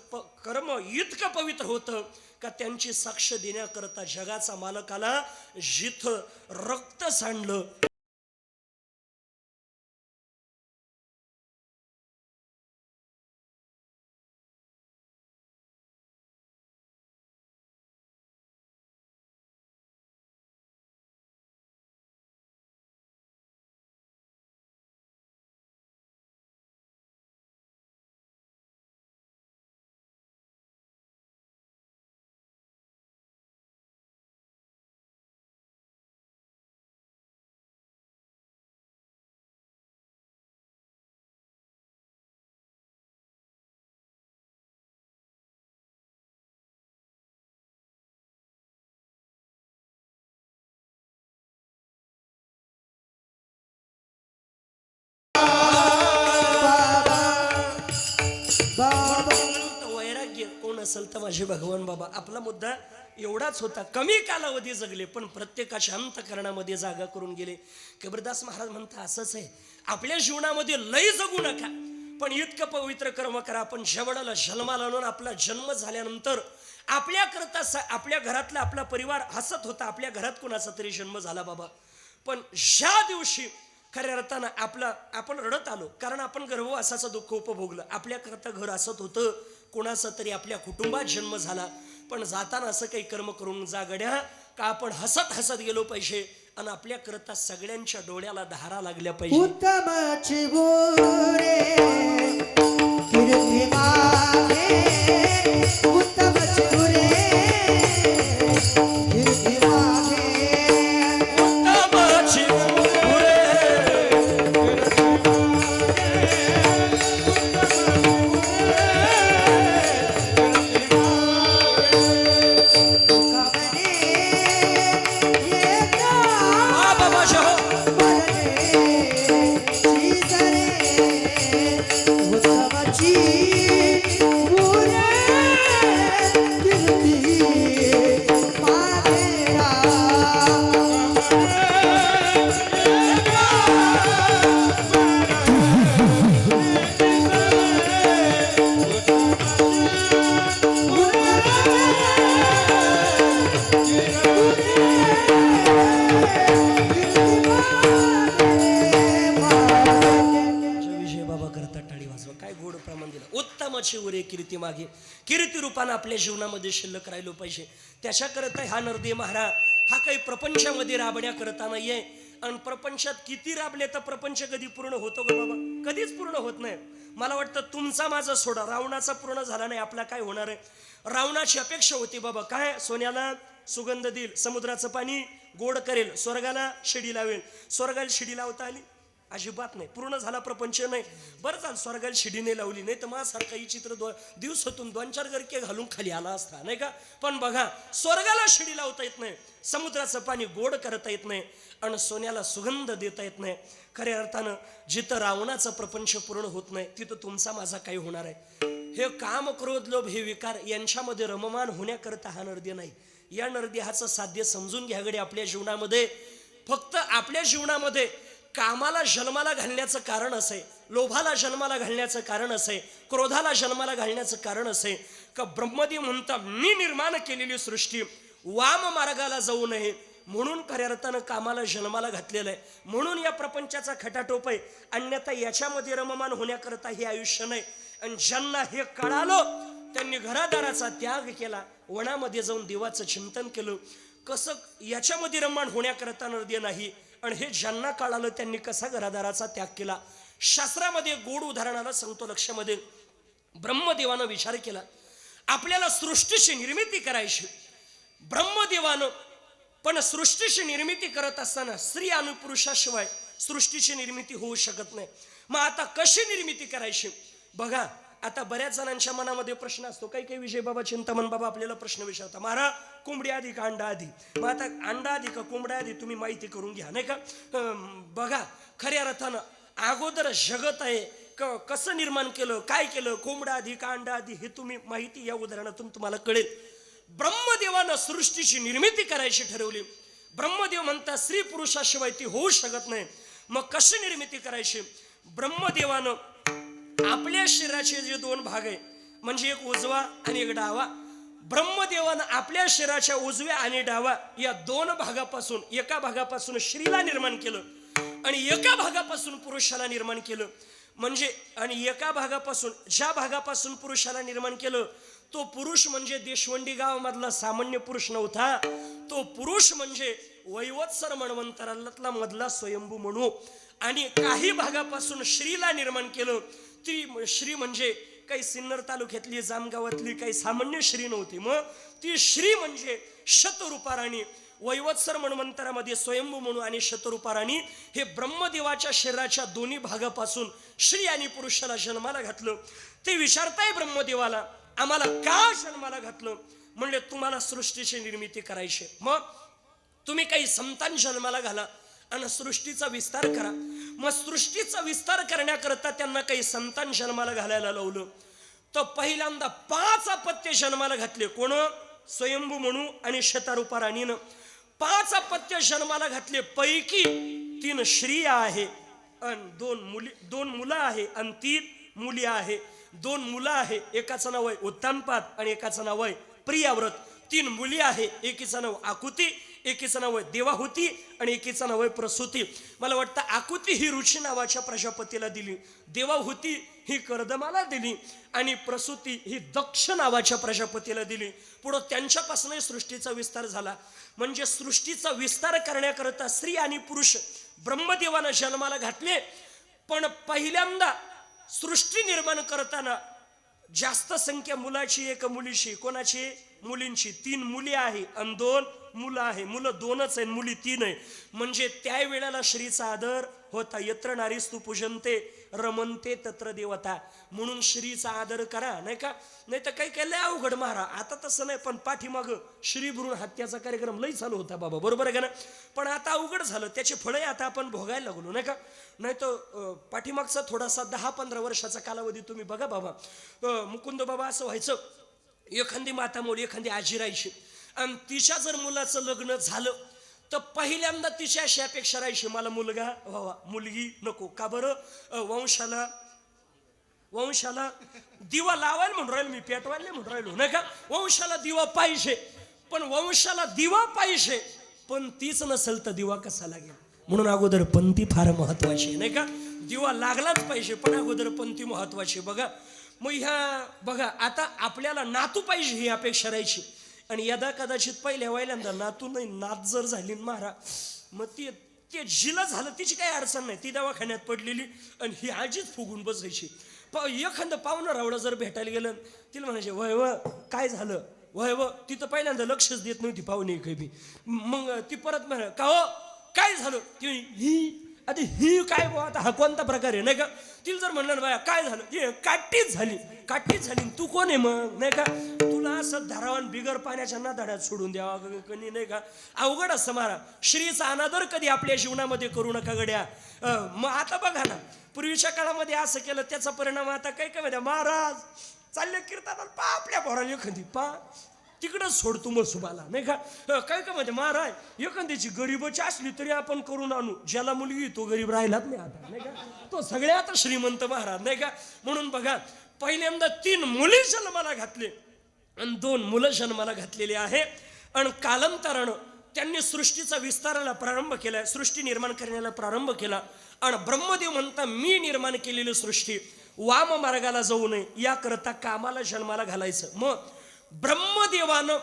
कर्म इतकं पवित्र होतं का त्यांची साक्ष देण्याकरता जगाचा मालकाला जिथं रक्त सांडलं वैराग्य कोण असेल तर माझे भगवान बाबा. आपला मुद्दा एवढाच होता, कमी कालावधी जगले पण प्रत्येकाच्या अंतःकरणामध्ये जागा करून गेले. कबीरदास महाराज म्हणतात असंच आहे आपल्या जीवनामध्ये लय जगू नका पण इतकं पवित्र कर्म करा. आपण जेवढाला जन्माला आणून आपला जन्म झाल्यानंतर आपल्याकरता आपल्या घरातला आपला परिवार हसत होता, आपल्या घरात कोणाचा तरी जन्म झाला बाबा, पण ज्या दिवशी खऱ्या अर्थानं आपण रडत आलो कारण आपण गर्भवासाचं दुःख उपभोगलं, आपल्याकरता घर हसत होतं, कोणाचा तरी आपल्या कुटुंबात जन्म झाला, पण जाताना असं काही कर्म करून जा गड्या का आपण हसत हसत गेलो पाहिजे आणि आपल्याकरता सगळ्यांच्या डोळ्याला धारा लागल्या पाहिजे. उत्तमाची बोरे कीर्ती मागे, उत्तमाची बोरे कीर्ती मागे, उत्तमाची बोरे माझे उरे कीर्ती मागे. कीर्ती रूपानं आपल्या जीवनामध्ये शिल्लक राहिलो पाहिजे. त्याच्याकरता हा नरदेव महाराज हा काही प्रपंचामध्ये राबण्याकरता नाहीये. आणि प्रपंचात किती राबले तर प्रपंच कधी पूर्ण होतो ग बाबा? कधीच पूर्ण होत नाही. मला वाटतं तुमचा माझा सोडा, रावणाचा पूर्ण झाला नाही, आपला काय होणार आहे? रावणाची अपेक्षा होती बाबा काय, सोन्याला सुगंध देईल, समुद्राचं पाणी गोड करेल, स्वर्गाला शिडी लावेल. स्वर्गाला शिडी लावता आली? अजिबात नाही. पूर्ण झाला प्रपंच नाही. बरं झालं स्वर्गाला शिडीने लावली, नाही तर माझ्यासारखा ही चित्र दिवसातून 2-4 गरके घालून खाली आला असता, नाही का? पण बघा, स्वर्गाला शिडी लावता येत नाही, समुद्राचं पाणी गोड करता येत नाही, आणि सोन्याला सुगंध देता येत नाही. खऱ्या अर्थानं जिथं रावणाचा प्रपंच पूर्ण होत नाही तिथं तुमचा माझा काही होणार आहे? हे काम, क्रोध, लोभ हे विकार यांच्यामध्ये रममान होण्याकरता हा नरदेह नाही. या नरदेहाचं साध्य समजून घ्यागडे आपल्या जीवनामध्ये. फक्त आपल्या जीवनामध्ये कामाला जन्माला घालण्याचं कारण असे, लोभाला जन्माला घालण्याचं कारण असे, क्रोधाला जन्माला घालण्याचं कारण असे का ब्रह्मदेव म्हणता मी निर्माण केलेली सृष्टी वाम मार्गाला जाऊ नये म्हणून खऱ्या अर्थानं कामाला जन्माला घातलेलं आहे. म्हणून या प्रपंचाचा खटाटोप आहे. अन्यथा याच्यामध्ये रममान होण्याकरता हे आयुष्य नाही. आणि ज्यांना हे कळालं त्यांनी घरादाराचा त्याग केला, वनामध्ये जाऊन देवाचं चिंतन केलं. कसं याच्यामध्ये रममान होण्याकरता नरदेह नाही. आणि हे ज्यांना कळालं त्यांनी कसा घरादाराचा त्याग केला. शास्त्रामध्ये गोड उदाहरणाला सांगतो लक्षामध्ये. ब्रह्मदेवानं विचार केला आपल्याला सृष्टीची निर्मिती करायची. ब्रह्मदेवानं पण सृष्टीची निर्मिती करत असताना स्त्री आणि पुरुषाशिवाय सृष्टीची निर्मिती होऊ शकत नाही. मग आता कशी निर्मिती करायची? बघा, आता बऱ्याच जणांच्या मनामध्ये प्रश्न असतो. काही विजय बाबा चिंतामण बाबा आपल्याला प्रश्न विचारता, महाराज कोंबडी आधी का अंडा आधी? मग आता अंडा आधी का कोंबड्या आधी तुम्ही माहिती करून घ्या, नाही का? बघा, खऱ्या अर्थानं अगोदर जगत आहे कसं निर्माण केलं, काय केलं, कोंबडा आधी का अंडा आधी हे तुम्ही माहिती या उदाहरणातून तुम्हाला कळेल. ब्रह्मदेवानं सृष्टीची निर्मिती करायची ठरवली. ब्रह्मदेव म्हणतात स्त्री पुरुषाशिवाय ती होऊ शकत नाही. मग कशी निर्मिती करायची? ब्रह्मदेवानं आपल्या शरीराचे जे 2 भाग आहे, म्हणजे एक उजवा आणि एक डावा, ब्रह्मदेवानं आपल्या शरीराच्या उजव्या आणि डावा या 2 भागापासून एका भागापासून स्त्रीला निर्माण केलं आणि एका भागापासून पुरुषाला निर्माण केलं. म्हणजे आणि एका भागापासून ज्या भागापासून पुरुषाला निर्माण केलं तो पुरुष म्हणजे देशवंडी गावामधला सामान्य पुरुष नव्हता. तो पुरुष म्हणजे वैवत्सर मन्वंतरातला मधला स्वयंभू म्हणू. आणि काही भागापासून श्रीला निर्माण केलं. ती श्री म्हणजे काही सिन्नर तालुक्यातली जामगावातली काही सामान्य श्री नव्हती. मग ती श्री म्हणजे शतरूपाराणी. वैवत्सर मन्वंतरामध्ये स्वयंभू म्हणू आणि शतरूपाराणी हे ब्रह्मदेवाच्या शरीराच्या 2 भागापासून श्री आणि पुरुषाला जन्माला घातलं. ते विचारताय ब्रह्मदेवाला आम्हाला का जन्माला घातलं? म्हणले तुम्हाला सृष्टीची निर्मिती करायची. मग तुम्ही काही संतान जन्माला घाला आणि सृष्टीचा विस्तार करा. मग सृष्टीचा विस्तार करण्याकरता त्यांना काही संतान जन्माला घालायला लावलं. तर पहिल्यांदा 5 अपत्य जन्माला घातले. कोण? स्वयंभू म्हणू आणि शतारूपाराणीनं 5 अपत्य जन्माला घातले. पैकी 3 स्त्रिया आहे आणि 2 मुलं आहे आणि 3 मुली आहे. 2 मुलं आहे, एकाचं नाव आहे उत्तानपाद आणि एकाचं नाव आहे प्रियाव्रत. 3 मुली आहे, एकीचं नाव आकुती, एकीचं नाव आहे देवाहुती आणि एकीचं नाव आहे प्रसूती. मला वाटतं आकुती ही ऋषी नावाच्या प्रजापतीला दिली, देवाहुती ही कर्दमाला दिली आणि प्रसूती ही दक्ष नावाच्या प्रजापतीला दिली. पुढं त्यांच्यापासूनही सृष्टीचा विस्तार झाला. म्हणजे सृष्टीचा विस्तार करण्याकरता स्त्री आणि पुरुष ब्रह्मदेवानं जन्माला घातले. पण पहिल्यांदा सृष्टी निर्माण करताना जास्त संख्या मुलाची एक मुलीची. कोणाची? मुलींची. 3 मुली आहे आणि 2 मुलं आहे. मुलं 2च आहे, मुली 3 आहे. म्हणजे त्यावेळेला श्रीचा आदर होता. यत्र नारीस्तु पूजन्ते रमन्ते तत्र देवता. म्हणून श्रीचा आदर करा, नाही का? नाही तर काही काही लय अवघड महारा. आता तसं नाही, पण पाठीमाग श्री भ्रूण हत्याचा कार्यक्रम लई चालू होता बाबा, बरोबर आहे का ना? पण आता अवघड झालं, त्याचे फळे आता आपण भोगायला लागलो, नाही का? नाही तर पाठीमागचा थोडासा 10-15 वर्षाचा कालावधी तुम्ही बघा बाबा. मुकुंद बाबा असं व्हायचं, एखादी माता मुली एखादी आजी राहायची आणि तिच्या जर मुलाचं लग्न झालं तर पहिल्यांदा तिच्या अशी अपेक्षा राहायची मला मुलगा व्हावा, मुलगी नको. का बरं? वंशाला दिवा लावायला म्हणून राहिलो मी, पेटवायला म्हणून राहिलो, नाही का? वंशाला दिवा पाहिजे. पण वंशाला दिवा पाहिजे पण तीच नसेल तर दिवा कसा लागेल? म्हणून अगोदर पंथी फार महत्वाची, नाही का? दिवा लागलाच पाहिजे पण अगोदर पंथी महत्वाची. बघा, मग ह्या बघा आता आपल्याला नातू पाहिजे ही अपेक्षा राहायची आणि यदा कदाचित पहिल्यांदा नातू नाही नात जर झाली महारा मग ती ते जिला झालं तिची काही अडचण नाही ती दवाखान्यात पडलेली आणि ही आजीच फुगून बसायची एखादं पाहुणं रावडं जर भेटायला गेलं तिला म्हणायचे वय व काय झालं वय व तिथं पहिल्यांदा लक्षच देत नव्हती पाहुणे काही मग ती परत म्हणा का हो काय झालं ती ही आता ही काय बुवा आता हा कोणता प्रकार आहे नाही का तिला जर म्हणलं बाया काय झालं ती काठीच झाली तू कोण आहे मग नाही का तुला असं धारावान बिगर पाण्याच्या नादाड्यात सोडून द्यावा कधी नाही का अवघड असं मारा श्रीचा अनादर कधी आपल्या जीवनामध्ये करू नका गड्या मग आता बघा ना पूर्वीच्या काळामध्ये असं केलं त्याचा परिणाम आता काय काय माहिती महाराज चालले कीर्तनाला पा आपल्या पोराला एखादी पा तिकडंच सोडतो मग सुबाला नाही का काय काय माहिती महाराज एखाद्याची गरीबाची असली तरी आपण करून आणू ज्याला मुलगी तो गरीब राहिलाच नाही आता नाही का तो सगळ्यात श्रीमंत महाराज नाही का म्हणून बघा पहिल्यांदा 3 मुली जन्माला घातले आणि 2 मुलं जन्माला घातलेली आहे आणि कालांतरानं त्यांनी सृष्टीचा विस्ताराला प्रारंभ केला सृष्टी निर्माण करण्याला प्रारंभ केला आणि ब्रह्मदेव म्हणता मी निर्माण केलेली सृष्टी वाम मार्गाला जाऊ नये याकरता कामाला जन्माला घालायचं मग ब्रह्मदेवानं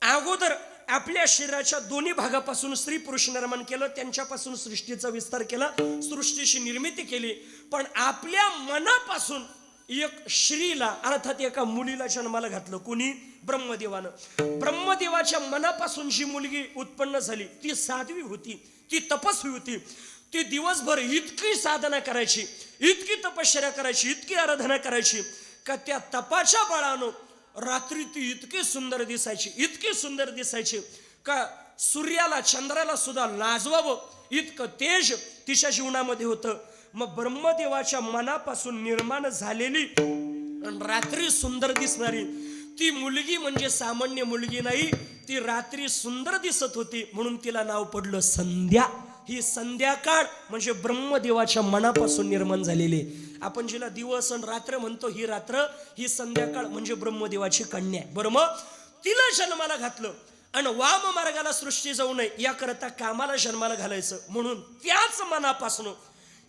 अगोदर आपल्या शरीराच्या दोन्ही भागापासून स्त्री पुरुष निर्माण केलं त्यांच्यापासून सृष्टीचा विस्तार केला सृष्टीची निर्मिती केली पण आपल्या मनापासून एक श्रीला अर्थात एका मुलीला जन्माला घातलं कोणी ब्रह्मदेवानं ब्रह्मदेवाच्या मनापासून जी मुलगी उत्पन्न झाली ती साध्वी होती ती तपस्वी होती ती दिवसभर इतकी साधना करायची इतकी तपश्चर्या करायची इतकी आराधना करायची का त्या तपाच्या बळानं रात्री ती इतकी सुंदर दिसायची का सूर्याला चंद्राला सुद्धा लाजवावं इतकं तेज तिच्या जीवनामध्ये होतं मग ब्रह्मदेवाच्या मनापासून निर्माण झालेली रात्री सुंदर दिसणारी ती मुलगी म्हणजे सामान्य मुलगी नाही ती रात्री सुंदर दिसत होती म्हणून तिला नाव पडलं संध्या ही संध्याकाळ म्हणजे ब्रह्मदेवाच्या मनापासून निर्माण झालेली आपण जिला दिवस आणि रात्र म्हणतो ही रात्र ही संध्याकाळ म्हणजे ब्रह्मदेवाची कन्या बरोबर तिला जन्माला घातलं आणि वाम मार्गाला सृष्टी जाऊ नये याकरता कामाला जन्माला घालायचं म्हणून त्याच मनापासून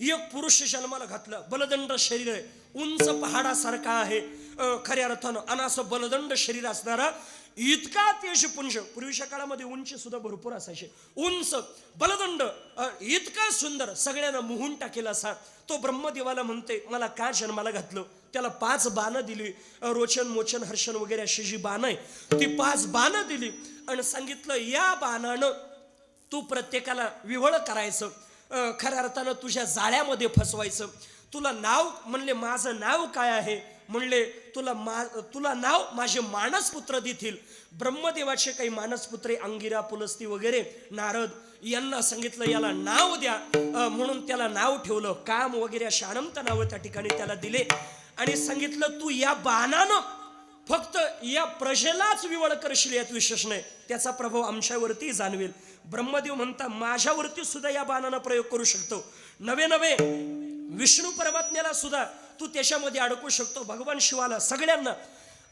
एक पुरुष जन्माला घातलं बलदंड शरीर आहे उंच पहाडासारखा आहे खऱ्या अर्थानं आणि असं बलदंड शरीर असणारा इतका तेजपुंज पूर्वीच्या काळामध्ये उंची सुद्धा भरपूर असायचे उंच बलदंड इतका सुंदर सगळ्यांना मोहून टाकेल असा तो ब्रह्मदेवाला म्हणते मला का जन्माला घातलं त्याला 5 बाणं दिली रोचन मोचन हर्षण वगैरे अशी जी बाणं आहे ती 5 बाणं दिली आणि सांगितलं या बाणानं तू प्रत्येकाला विवळ करायचं खऱ्या अर्थानं तुझ्या जाळ्यामध्ये फसवायचं तुला नाव म्हणले माझं नाव काय आहे म्हणले तुला नाव माझे मानसपुत्र देतील ब्रह्मदेवाचे काही मानसपुत्रे अंगिरा पुलस्ती वगैरे नारद यांना सांगितलं याला नाव द्या म्हणून त्याला नाव ठेवलं काम वगैरे अशी अनंत नावं त्या ठिकाणी त्याला दिले आणि सांगितलं तू या बाणानं फक्त या प्रजेलाच विवळ करशील यात विशेष नाही त्याचा प्रभाव आमच्यावरती जाणवेल ब्रह्मदेव म्हणता माझ्यावरती सुद्धा या बाणानं प्रयोग करू शकतो नवे विष्णू परमात्म्याला सुद्धा तू त्याच्यामध्ये अडकू शकतो भगवान शिवाला सगळ्यांना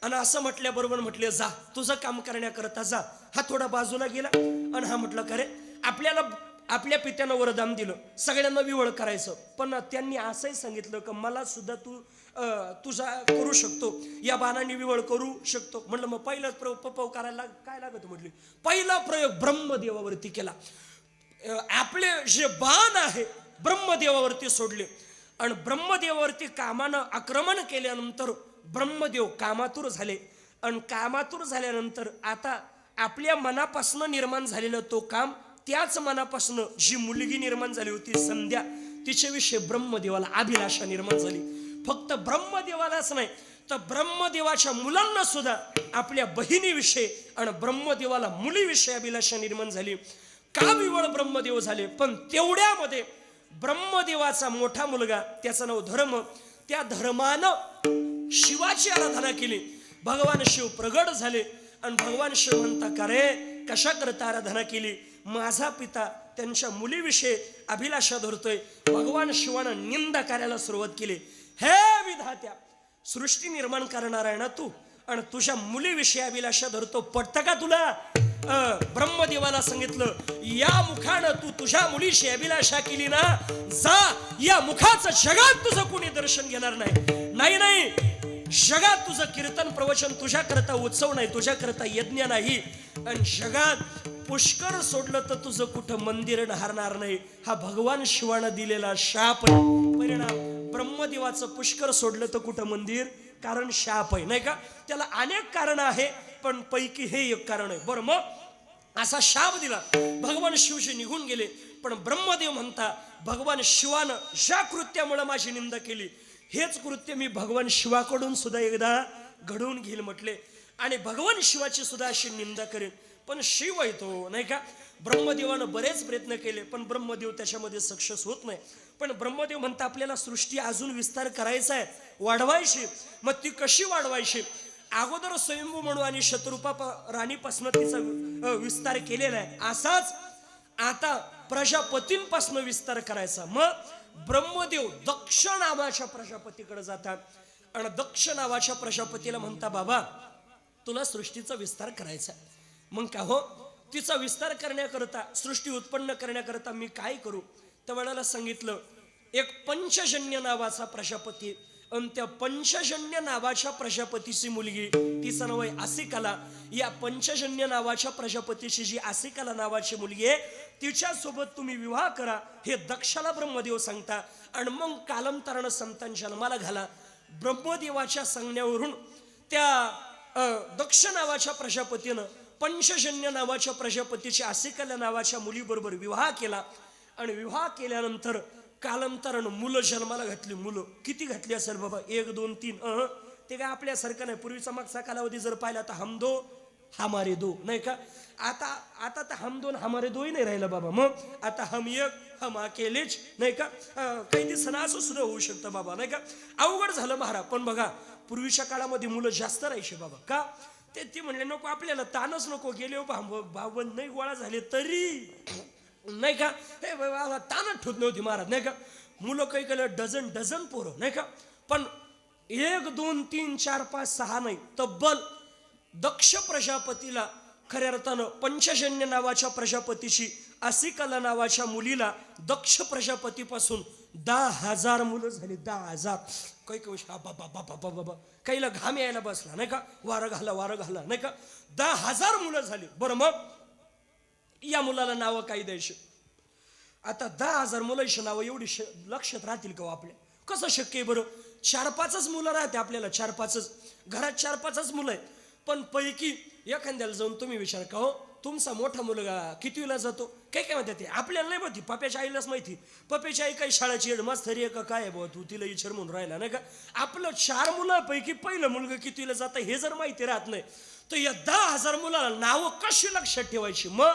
आणि असं म्हटल्याबरोबर म्हटले जा तुझं काम करण्याकरता जा हा थोडा बाजूला गेला आणि हा म्हटलं का रे आपल्याला आपल्या पित्यानं वरदान दिलं सगळ्यांना विवळ करायचं पण त्यांनी असंही सांगितलं की मला सुद्धा तू तुझा करू शकतो या बाणाने विवळ करू शकतो म्हणलं मग पहिलाच प्रयोग करायला काय लागत म्हटली पहिला प्रयोग ब्रह्मदेवावरती केला आपले जे बाण आहे ब्रह्मदेवावरती सोडले आणि ब्रह्मदेवावरती कामानं आक्रमण केल्यानंतर ब्रह्मदेव कामातुर झाले आणि कामातुर झाल्यानंतर आता आपल्या मनापासून निर्माण झालेलं तो काम त्याच मनापासून जी मुलगी निर्माण झाली होती संध्या तिच्याविषयी ब्रह्मदेवाला अभिलाषा निर्माण झाली फक्त ब्रह्मदेवालाच नाही तर ब्रह्मदेवाच्या मुलांना सुद्धा आपल्या बहिणीविषयी आणि ब्रह्मदेवाला मुलीविषयी अभिलाषा निर्माण झाली का विवळ ब्रह्मदेव झाले पण तेवढ्यामध्ये ब्रह्मदेवाचा मोठा मुलगा त्याचं नाव धर्म त्या धर्मानं शिवाची आराधना केली भगवान शिव प्रगट झाले आणि भगवान शिव म्हणता का रे कशा करता आराधना केली माझा पिता त्यांच्या मुलीविषयी अभिलाषा धरतोय भगवान शिवानं निंदा करायला सुरुवात केली हे विधात्या सृष्टी निर्माण करणार आहे ना तू आणि तुझ्या मुलीविषयी अभिलाषा धरतो पटतं का तुला ब्रह्मदेवाला सांगितलं या मुखानं तू तुझ्या मुलीशी अभिलाषा केली ना जा या मुखाचं जगात तुझं कोणी दर्शन घेणार नाही जगात तुझं कीर्तन प्रवचन तुझ्याकरता उत्सव नाही, तुझ्याकरता यज्ञ नाही. आणि जगात पुष्कर सोडलं तर तुझं कुठं मंदिर हरणार नाही. हा भगवान शिवानं दिलेला शाप आहे. परिणाम ब्रह्मदेवाचं पुष्कर सोडलं तर कुठं मंदिर, कारण शाप आहे नाही का. त्याला अनेक कारण आहे पण पैकी हे एक कारण आहे. बरं, मग असा शाप दिला, भगवान शिवजी निघून गेले. पण ब्रह्मदेव म्हणता भगवान शिवानं ज्या कृत्यामुळे माझी निंदा केली हेच कृत्य मी भगवान शिवाकडून सुद्धा एकदा घडवून घेईल म्हटले. आणि भगवान शिवाची सुद्धा अशी निंदा करेन. पण शिव आहे तो नाही का. ब्रह्मदेवानं बरेच प्रयत्न केले पण ब्रह्मदेव त्याच्यामध्ये सक्सेस होत नाही. पण ब्रह्मदेव म्हणता आपल्याला सृष्टी अजून विस्तार करायचा आहे, वाढवायची. मग ती कशी वाढवायची. अगोदर स्वयंभू म्हणू आणि शत्रुपा राणीपासून तिचा विस्तार केलेला आहे. असाच आता प्रजापतींपासून विस्तार करायचा. मग ब्रह्मदेव दक्ष नावाच्या प्रजापतीकडे जातात आणि दक्ष नावाच्या प्रजापतीला म्हणता बाबा तुला सृष्टीचा विस्तार करायचा. मग का हो, तिचा विस्तार करण्याकरता सृष्टी उत्पन्न करण्याकरता मी काय करू. त्या वेळेला सांगितलं एक पंचजन्य नावाचा प्रजापती आणि त्या पंचजन्य नावाच्या प्रजापतीची मुलगी तिचं नाव आहे आसिकाला. या पंचजन्य नावाच्या प्रजापतीची जी आसिकाला नावाची मुलगी आहे तिच्यासोबत तुम्ही विवाह करा हे दक्षाला ब्रह्मदेव सांगता. आणि मग कालांतरानं संतान जन्माला घाला. ब्रह्मदेवाच्या सांगण्यावरून त्या दक्ष नावाच्या प्रजापतीनं पंचजन्य नावाच्या प्रजापतीच्या आसिकाला नावाच्या मुलीबरोबर विवाह केला. आणि विवाह केल्यानंतर कालांतरानं मुलं जन्माला घातली. मुलं किती घातली असेल बाबा, 1 2 3. ते काय आपल्यासारखं नाही. पूर्वीचा मागचा कालावधी जर पाहिला तर हम दो हमारे दो नाही का. आता तर हम दोन हमारे दोही नाही राहिलं बाबा. मग आता हम एक हम अकेलेच नाही का. काही दिवसांना असं सुद्धा होऊ शकतं बाबा नाही का. अवघड झालं महाराज. पण बघा पूर्वीच्या काळामध्ये मुलं जास्त राहायचे बाबा. का ते म्हणले नको आपल्याला ताणच नको. गेले भावबंद नाही गोळा झाले तरी नाही का हे बाबा ताणच ठेवत नव्हती महाराज नाही का. मुलं काही केलं डझन पोरं नाही का. पण 1 2 3 4 5 6 नाही, तब्बल दक्ष प्रजापतीला खऱ्या अर्थानं पंचजन्य नावाच्या प्रजापतीची आसिकाला नावाच्या मुलीला दक्ष प्रजापतीपासून 10,000 मुलं झाली. 10,000. काही बाबा काहीला घाम यायला बसला नाही का. वारं घाला नाही का. 10,000 मुलं झाली. बरं, मग या मुलाला नावं काही द्यायची. आता 10,000 मुलांची नावं एवढी लक्षात राहतील का आपल्या. कसं शक्य आहे बरं. 4-5च मुलं राहते आपल्याला. 4-5च घरात 4-5च मुलं आहेत. पण पैकी एखाद्याला जाऊन तुम्ही विचार का हो तुमचा मोठा मुलगा कितवीला जातो काय म्हणतात ते आपल्याला नाही माहिती. पप्याच्या आईलाच माहिती. पप्याची आई काही शाळेची हेडमास्टरी आहे का काय आहे तू तिला विचार म्हणून राहिला नाही का. आपलं 4 मुलांपैकी पहिलं मुलगा कितवीला जातं हे जर माहिती राहत नाही तर या 10,000 मुलाला नावं कशी लक्षात ठेवायची. मग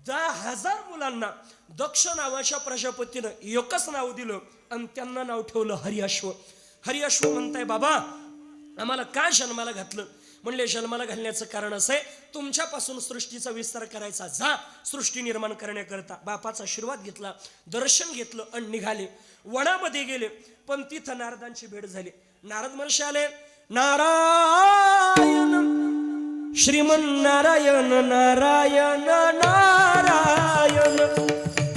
10,000 मुलांना दक्ष नावाच्या प्रजापतीनं एकच नाव दिलं आणि त्यांना नाव ठेवलं हरिअश्व. हरिअश्व म्हणताय बाबा आम्हाला का जन्माला घातलं. म्हणले जन्माला घालण्याचं कारण असं आहे तुमच्यापासून सृष्टीचा विस्तार करायचा. जा सृष्टी निर्माण करण्याकरता. बापाचा आशीर्वाद घेतला, दर्शन घेतलं आणि निघाले. वनामध्ये गेले पण तिथं नारदांची भेट झाली. नारद महर्षी आले. नारायण श्रीमन नारायण नारायण नारायण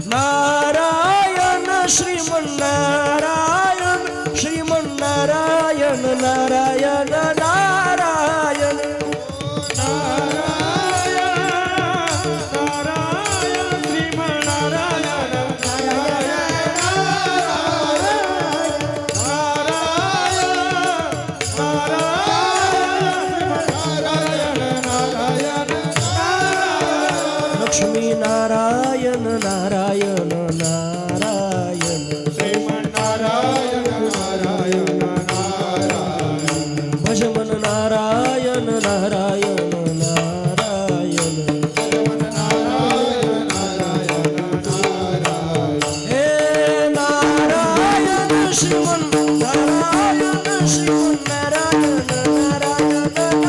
नारायण श्रीमन नारायण श्रीमन नारायण नारायण नारायण लक्ष्मी नारायण नारायण नारायण श्रीमन नारायण नारायण नारायण भजमन नारायण नारायण नारायण श्रीमन नारायण नारायण नारायण हे नारायण श्रीमन नारायण श्रीमन नारायण नारायण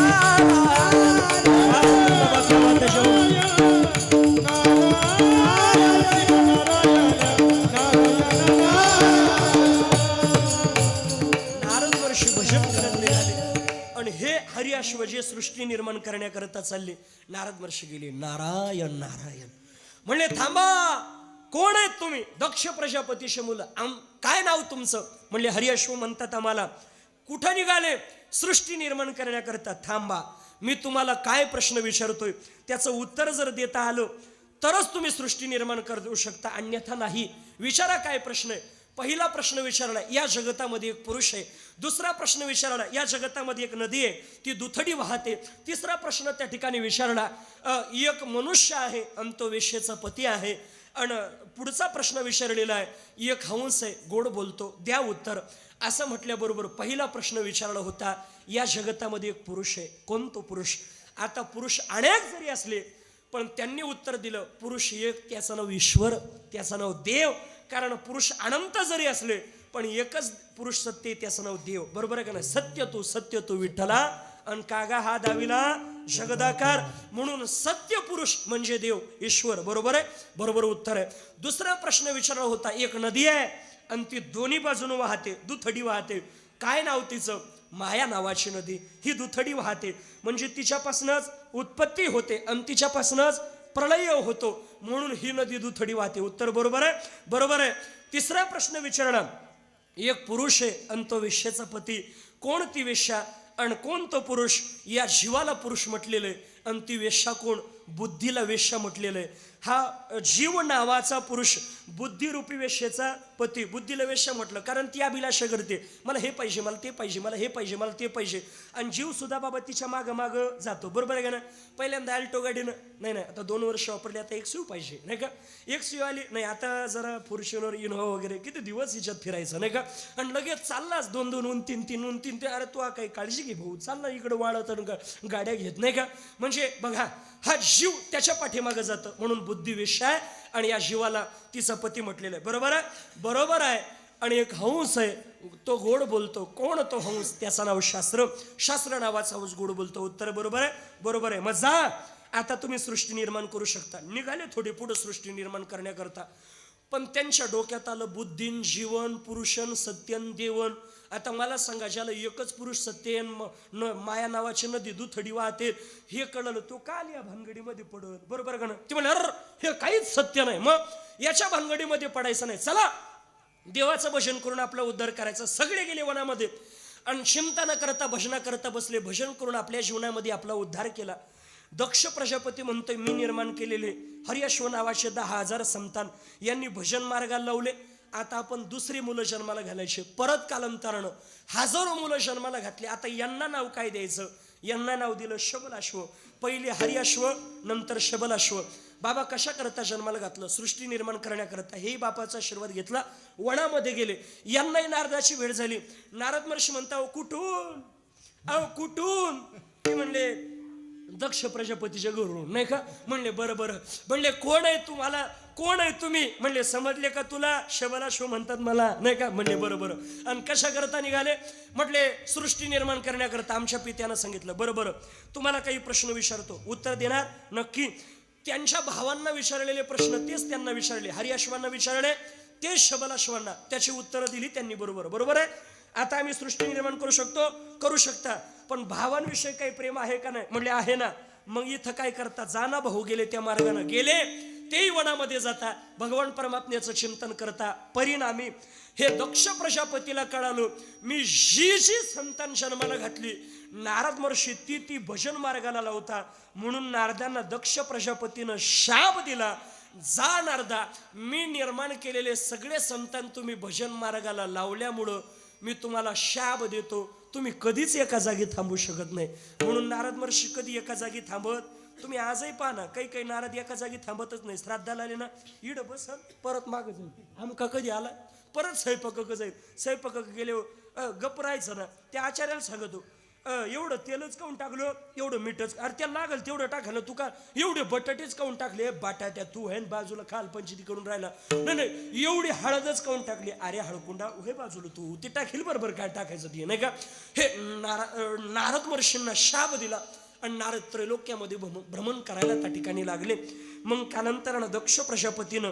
हरिअश्व जे सृष्टी निर्माण करण्याकरता चालले. नारद महर्षी गेले. नारायण नारायण म्हणले थांबा कोण आहेत तुम्ही. दक्ष प्रजापतीचे मुलं. काय नाव तुमचं. म्हणले हरिअश्व म्हणतात आम्हाला कुठं निघाले? सृष्टी निर्माण करण्याकरता. थांबा, मी तुम्हाला काय प्रश्न विचारतोय त्याचं उत्तर जर देता आलं तरच तुम्ही सृष्टी निर्माण करू शकता, अन्यथा नाही. विचारा काय प्रश्न आहे. पहिला प्रश्न विचारला, या जगतामध्ये एक पुरुष आहे. दुसरा प्रश्न विचारला, या जगतामध्ये एक नदी आहे, ती दुथडी वाहते. तिसरा प्रश्न त्या ठिकाणी विचारला, एक मनुष्य आहे आणि तो वेश्येचा पती आहे. आणि पुढचा प्रश्न विचारलेला आहे, एक हंस आहे, गोड बोलतो, द्या उत्तर. असं म्हटल्याबरोबर पहिला प्रश्न विचारला होता, या जगतामध्ये एक पुरुष आहे, कोण तो पुरुष? आता पुरुष अनेक जरी असले पण त्यांनी उत्तर दिलं पुरुष एक, त्याचं नाव ईश्वर, त्याचं नाव देव. कारण पुरुष अनंत जरी असले पण एकच पुरुष सत्य आहे, त्याचं नाव देव. बरोबर आहे का नाही? सत्य तू विठ्ठला आणि कागा हा दाविला जगदाकार. म्हणून सत्य पुरुष म्हणजे देव, ईश्वर. बरोबर आहे? बरोबर उत्तर आहे. दुसरा प्रश्न विचारला होता, एक नदी आहे आणि ती दोन्ही बाजूने वाहते, दुथडी वाहते. काय नाव तिचं? माया नावाची नदी. ही दुथडी वाहते म्हणजे तिच्यापासूनच उत्पत्ती होते आणि तिच्यापासूनच प्रलय होतो, म्हणून ही नदी दुथडी वाहते. उत्तर बरोबर आहे? बरोबर आहे. तिसरा प्रश्न विचारला, एक पुरुष आहे आणि तो वेश्येचा पती. कोण ती वेश्या आणि कोण तो पुरुष? या जीवाला पुरुष म्हटलेलं आहे आणि ती वेश्या कोण? बुद्धीला वेश्या म्हटलेलं आहे. हा जीव नावाचा पुरुष बुद्धिरूपी वेश्येचा पती. बुद्धीला वेश्या म्हटलं कारण ती अभिलाषा करते, मला हे पाहिजे, मला ते पाहिजे, मला हे पाहिजे, मला ते पाहिजे. आणि जीव सुद्धा बाबा तिच्या मागं मागं जातो. बरोबर आहे का ना? पहिल्यांदा अल्टो गाडीनं नाही, आता 2 वर्ष वापरली, आता एक स्यू पाहिजे नाही का? एक स्यू आली नाही, आता जरा फॉर्च्युनर इनोव्हा वगैरे, किती दिवस हिच्यात फिरायचं नाही का? आणि लगेच चाललाच 2-2 3-3 ते. अरे तू काही काळजी घे भाऊ, चालला इकडं वाढत गाड्या घेत नाही का? म्हणजे बघा, हा जीव त्याच्या पाठीमागं जातं, म्हणून बुद्धी वेश्या आहे आणि या जीवाला तिचा पती म्हटलेलं आहे. बरोबर आहे? बरोबर आहे. आणि एक हंस आहे, तो गोड बोलतो. कोण तो हंस? त्याचं नाव शास्त्र. शास्त्र नावाचा हंस गोड बोलतो. उत्तर बरोबर आहे? बरोबर आहे. मग जा, आता तुम्ही सृष्टी निर्माण करू शकता. निघाले थोडे पुढे सृष्टी निर्माण करण्याकरता, पण त्यांच्या डोक्यात आलं बुद्धीन जीवन पुरुषन सत्यन देवन. आता मला सांगा, ज्याला एकच पुरुष सत्य माया नावाची नदी दुथडी वाहते हे कळलं, तो काल या भानगडीमध्ये पडल. बरोबर का ना? ते म्हणे अरे हे काहीच सत्य नाही, मग याच्या भानगडीमध्ये पडायचं नाही. चला देवाचं भजन करून आपला उद्धार करायचा. सगळे गेले वनामध्ये आणि चिंता न करता भजना करता बसले. भजन करून आपल्या जीवनामध्ये आपला उद्धार केला. दक्ष प्रजापती म्हणतोय, मी निर्माण केलेले हरिअश्व नावाचे 10,000 संतान यांनी भजन मार्गाला लावले. आता आपण दुसरी मुलं जन्माला घालायचे. परत कालांतरानं हजारो मुलं जन्माला घातली. आता यांना नाव काय द्यायचं? यांना नाव दिलं शबलाश्व. पहिले हरिअश्व, नंतर शबलाश्व. बाबा कशा करता जन्माला घातलं? सृष्टी निर्माण करण्याकरता. हे बापाचा आशीर्वाद घेतला, वनामध्ये गेले. यांनाही नारदाची भेट झाली. नारद महर्षी म्हणता, अहो कुठून? अहो कुठून? ते म्हणले दक्ष प्रजापतीच्या घरून नाही का? म्हणले बरं बरं. म्हणले कोण आहे तुम्हाला? कोण आहे तुम्ही? म्हणले समजले का तुला? शबलाश्व म्हणतात मला नाही का? म्हणले बरं बरं. आणि कशा करता निघाले? म्हटले सृष्टी निर्माण करण्याकरता. आमच्या पित्यानं सांगितलं. बरं बरं, तुम्हाला काही प्रश्न विचारतो, उत्तर देणार नक्की? त्यांच्या भावांना विचारलेले प्रश्न तेच त्यांना विचारले. हरिअश्वांना विचारले, तेच शबलाश्वांना. त्याची उत्तरं दिली त्यांनी. बरोबर. बरोबर आहे. आता आम्ही सृष्टी निर्माण करू शकतो? करू शकता. पण भावांविषयी काही प्रेम आहे का नाही? म्हणले आहे ना. मग इथं काय करता? जाना भाऊ गेले त्या मार्गाने गेले, तेही वनामध्ये जाता, भगवान परमात्म्याचं चिंतन करता. परिणामी हे दक्ष प्रजापतीला कळालं, मी जी संतान जन्माला घातली नारद महर्षी ती भजन मार्गाला लावता. म्हणून नारदांना दक्ष प्रजापतीनं शाप दिला, जा नारदा, मी निर्माण केलेले सगळे संतान तुम्ही भजन मार्गाला लावल्यामुळं मी तुम्हाला शाप देतो, तुम्ही कधीच एका जागी थांबू शकत नाही. म्हणून नारद महर्षी कधी एका जागी थांबत? तुम्ही आजही पाहा ना, काही नारद एका जागी थांबतच नाही. श्राद्धाला आले ना, इड बस परत माग जाईल. आमका कधी आला? परत स्वयंपाक जाईल. स्वयंपाक गेले गप राहायचं ना. त्या आचार्याला सांगतो, एवढं तेलच काऊन टाकलं, एवढं मीठच, अरे त्याला लागल तेवढं टाकलं, तू का एवढे बटाटेच काऊन टाकले? बटाट्या तू आहे बाजूला खाल पंचायती करून राहिला. नाही एवढी हळदच काऊन टाकली? अरे हळकुंडा हे बाजूला तू ते टाकेल बरोबर काय टाकायचं ते नाही का? हे नारद महर्षींना शाप दिला आणि नारद त्रैलोक्यामध्ये भ्रमण करायला त्या ठिकाणी लागले. मग कालांतरानं दक्ष प्रजापतीनं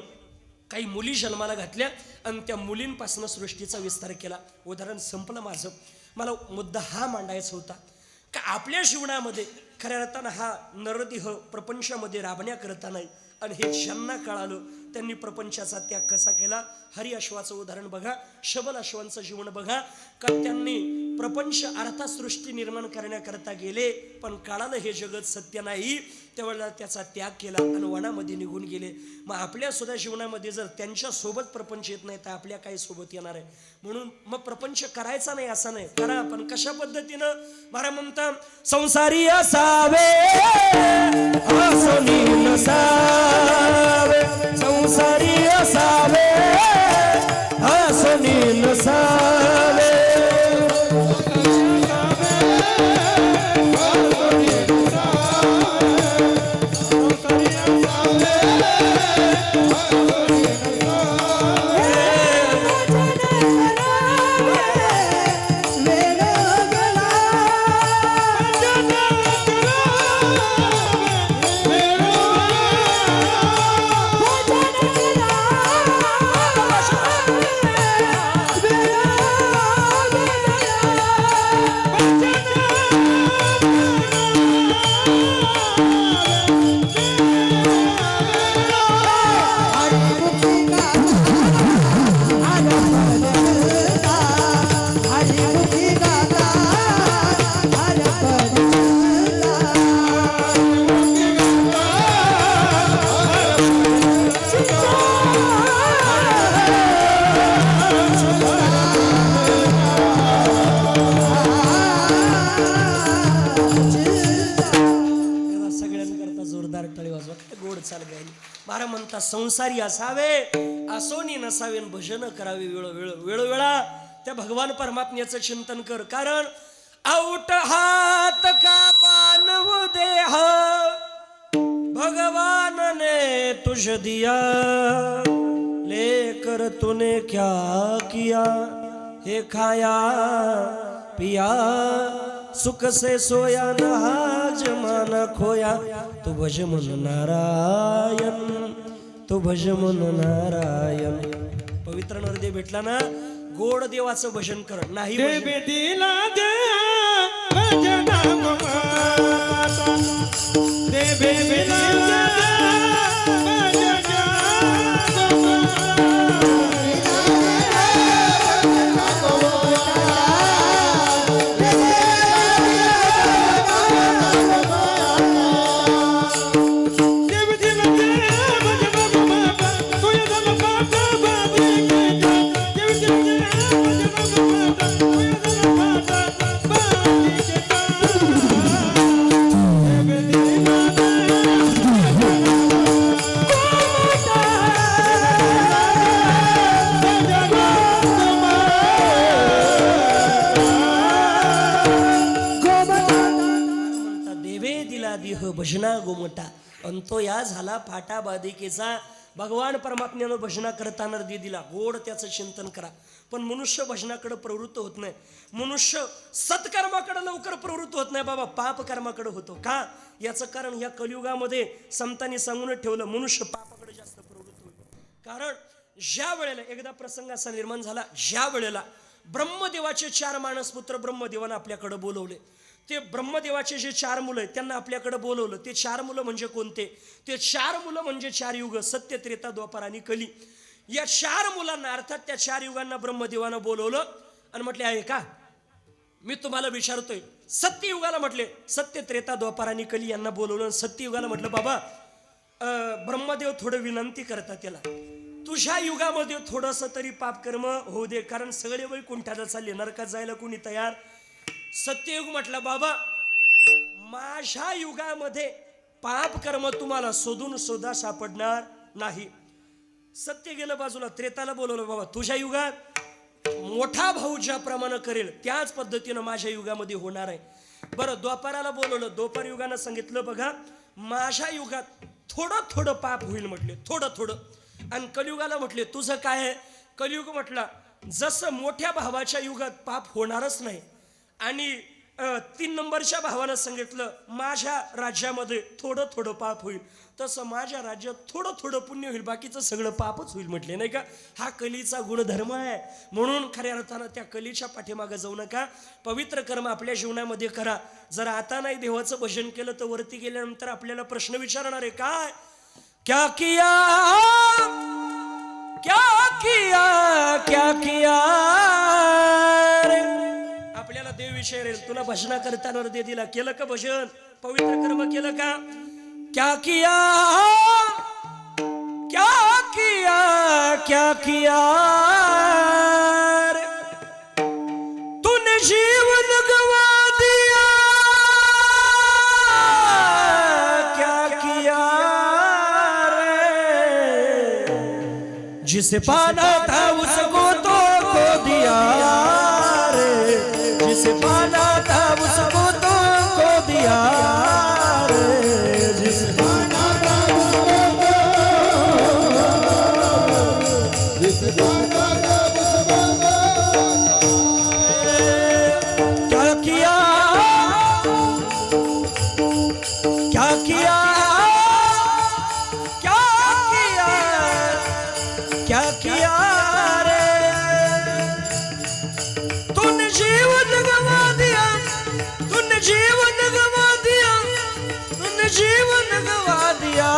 काही मुली जन्माला घातल्या आणि त्या मुलींपासून सृष्टीचा विस्तार केला. उदाहरण संपलं माझं. मला मुद्दा हा मांडायचा होता का आपल्या जीवनामध्ये खऱ्या अर्थानं हा नरदेह प्रपंचामध्ये राबण्याकरता नाही, आणि हे ज्यांना कळालं त्यांनी प्रपंचाचा त्याग कसा केला. हरी अश्वाचं उदाहरण बघा, शबल अश्वांचं जीवन बघा. का त्यांनी प्रपंच अर्थात सृष्टी निर्माण करण्याकरता गेले, पण कळालं हे जगत सत्य नाही, त्यावेळेला त्याचा त्याग केला आणि वनामध्ये निघून गेले. मग आपल्या सुद्धा जीवनामध्ये जर त्यांच्या सोबत प्रपंच येत नाही तर आपल्या काही सोबत येणार आहे. म्हणून मग प्रपंच करायचा नाही असं नाही, करा, पण कशा पद्धतीनं. महाराज म्हणता संसारी असावे आसोनी नसावे, संसारी असावे आसोनी नसावे. महाराज म्हणता संसारी असावे असोनी नसावे, भजन करावे वेळोवेळा. त्या भगवान परमात्म्याचं चिंतन कर. कारण आऊट हात का मानव देह भगवान ने तुझ दिया, लेकर तूने क्या किया, हे खाया पिया सुख से सोया नहाज माना खोया, तू भज मन नारायण, तू भज मन नारायण. पवित्र नरदेव भेटला ना, गोड देवाचं भजन कर. नाही देवे दिला दे भजना माता, देवे दिला दे भजना गोमटा. अंतो या झाला फाटा बाधिकेचा. भगवान परमात्म्यानं भजना करताना दिला. गोड त्याचं चिंतन करा. पण मनुष्य भजनाकडे प्रवृत्त होत नाही. मनुष्य सत्कर्माकडे लवकर प्रवृत्त होत नाही बाबा, पाप कर्माकडे होतो. का? याचं कारण या कलियुगामध्ये संतांनी सांगूनच ठेवलं, मनुष्य पापाकडे जास्त प्रवृत्त होईल. कारण ज्या वेळेला एकदा प्रसंग असा निर्माण झाला, ज्या वेळेला ब्रह्मदेवाचे 4 मानसपुत्र ब्रह्मदेवानं आपल्याकडे बोलवले. ते ब्रह्मदेवाचे जे 4 मुलं आहेत त्यांना आपल्याकडे बोलवलं. ते 4 मुलं म्हणजे कोणते? ते 4 मुलं म्हणजे 4 युग, सत्य, त्रेता, द्वापर आणि कली. या 4 मुलांना अर्थात त्या 4 युगांना ब्रह्मदेवानं बोलवलं आणि म्हटले, आहे का, मी तुम्हाला विचारतोय. सत्ययुगाला म्हटले, सत्य, त्रेता, द्वापर आणि कली यांना बोलवलं. सत्ययुगाला म्हटलं, बाबा ब्रह्मदेव थोडं विनंती करतात त्याला, तुझ्या युगामध्ये थोडंसं तरी पापकर्म होऊ दे, कारण सगळे वैकुंठाला चालले, नरकात जायला कोणी तयार. सत्ययुग म्हटला, बाबा माझ्या युगामध्ये पाप कर्म तुम्हाला शोधून सुद्धा सापडणार नाही. सत्य गेलं बाजूला. त्रेताला बोलवलं, बाबा तुझ्या युगात मोठा भाऊ ज्याप्रमाणे करेल त्याच पद्धतीनं माझ्या युगामध्ये होणार आहे. बरं, द्वापाराला बोलवलं. द्वापार युगानं सांगितलं, बघा माझ्या युगात थोडं थोडं पाप होईल म्हटले, थोडं थोडं. आणि कलियुगाला म्हटले, तुझं काय आहे? कलियुग म्हटला, जसं मोठ्या भावाच्या युगात पाप होणारच नाही आणि 3 नंबरच्या भावानं सांगितलं माझ्या राज्यामध्ये थोडं थोडं पाप होईल, तसं माझ्या राज्यात थोडं थोडं पुण्य होईल, बाकीचं सगळं पापच होईल म्हटले, नाही का. हा कलीचा गुणधर्म आहे. म्हणून खऱ्या अर्थानं त्या कलीच्या पाठीमागं जाऊ नका. पवित्र कर्म आपल्या जीवनामध्ये करा. जर आता नाही देवाचं भजन केलं तर वरती गेल्यानंतर आपल्याला प्रश्न विचारणार आहे, काय क्या किया क्या किया क्या किया रे. आपल्याला देव विषय रे तुला भजना करताना दे दिला केलं का भजन पवित्र कर्म केलं का क्या किया क्या किया क्या किया रे. तूने जीवन गवा दिया क्या किया रे. जिसे पाना था उसको तो खो दिया रे. जिसे पाना था उसको तो खो दिया रे. जिसे पाना था क्या किया क्या किया क्या किया क्या किया रे. तूने जीवन गवा दिया तूने जीवन गवा दिया तूने जीवन गवा दिया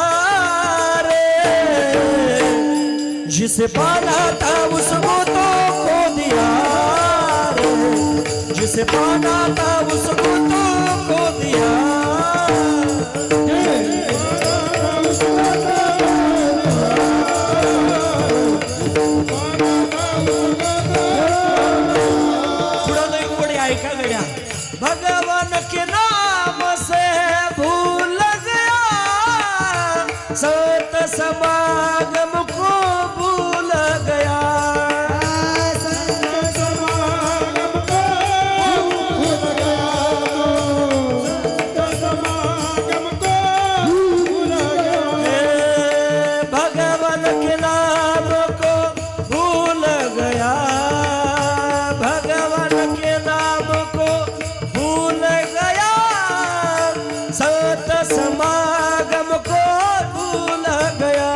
रे. जिसे पाना था उसको तो खो दिया रे. जिसे पाना था उसको तो खो दिया. ऐका गया भगवान के नाम से भूल गया सत समागम को भूल गया. भगवान के नाम को भूल गया भगवान के नाम को भूल गया सत समागम को भूल गया.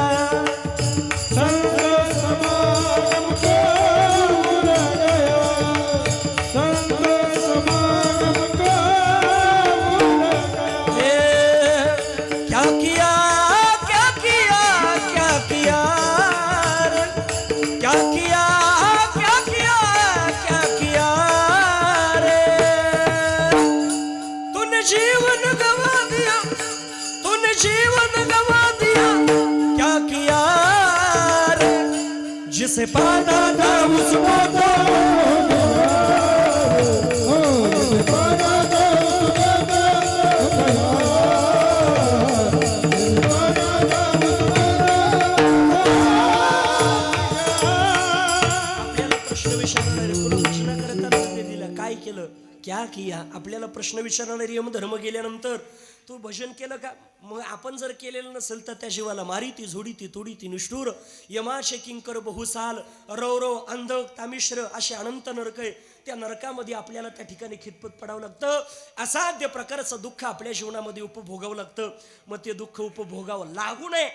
क्या किया क्या किया क्या किया रे. क्या किया क्या किया क्या किया रे. तूने जीवन गवा दिया तूने जीवन गवा दिया क्या किया रे. जिसे पाना था उसको तो काय केलं क्या किया. आपल्याला प्रश्न विचारणारे यम धर्म गेल्यानंतर तू भजन केलं का. मग आपण जर केलेलं नसेल तर त्या जीवाला मारी ती झोडी ती तोडी ती निष्ठूर यमाशे किंकर बहुसाल रौरव अंधक तामिश्र असे अनंत नरक आहे. त्या नरकामध्ये आपल्याला त्या ठिकाणी खितपत पडावं लागतं. असाध्य प्रकारचं दुःख आपल्या जीवनामध्ये उपभोगावं लागतं. मग ते दुःख उपभोगावं लागू नये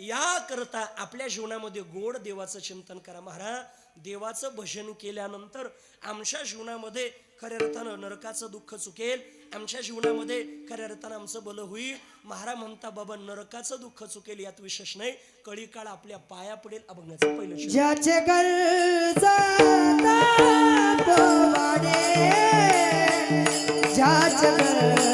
याकरता आपल्या जीवनामध्ये गोड देवाचं चिंतन करा. महाराज देवाचं भजन केल्यानंतर आमच्या जीवनामध्ये खऱ्या अर्थानं नरकाचं दुःख चुकेल. आमच्या जीवनामध्ये खऱ्या अर्थानं आमचं भलं होईल. महाराज म्हणता बाबा नरकाचं दुःख चुकेल यात विशेष नाही. कळी काळ आपल्या पाया पडेल अभंगाचं पहिलं शब्द. ज्याचे गरजा वाढे ज्याचे गरजा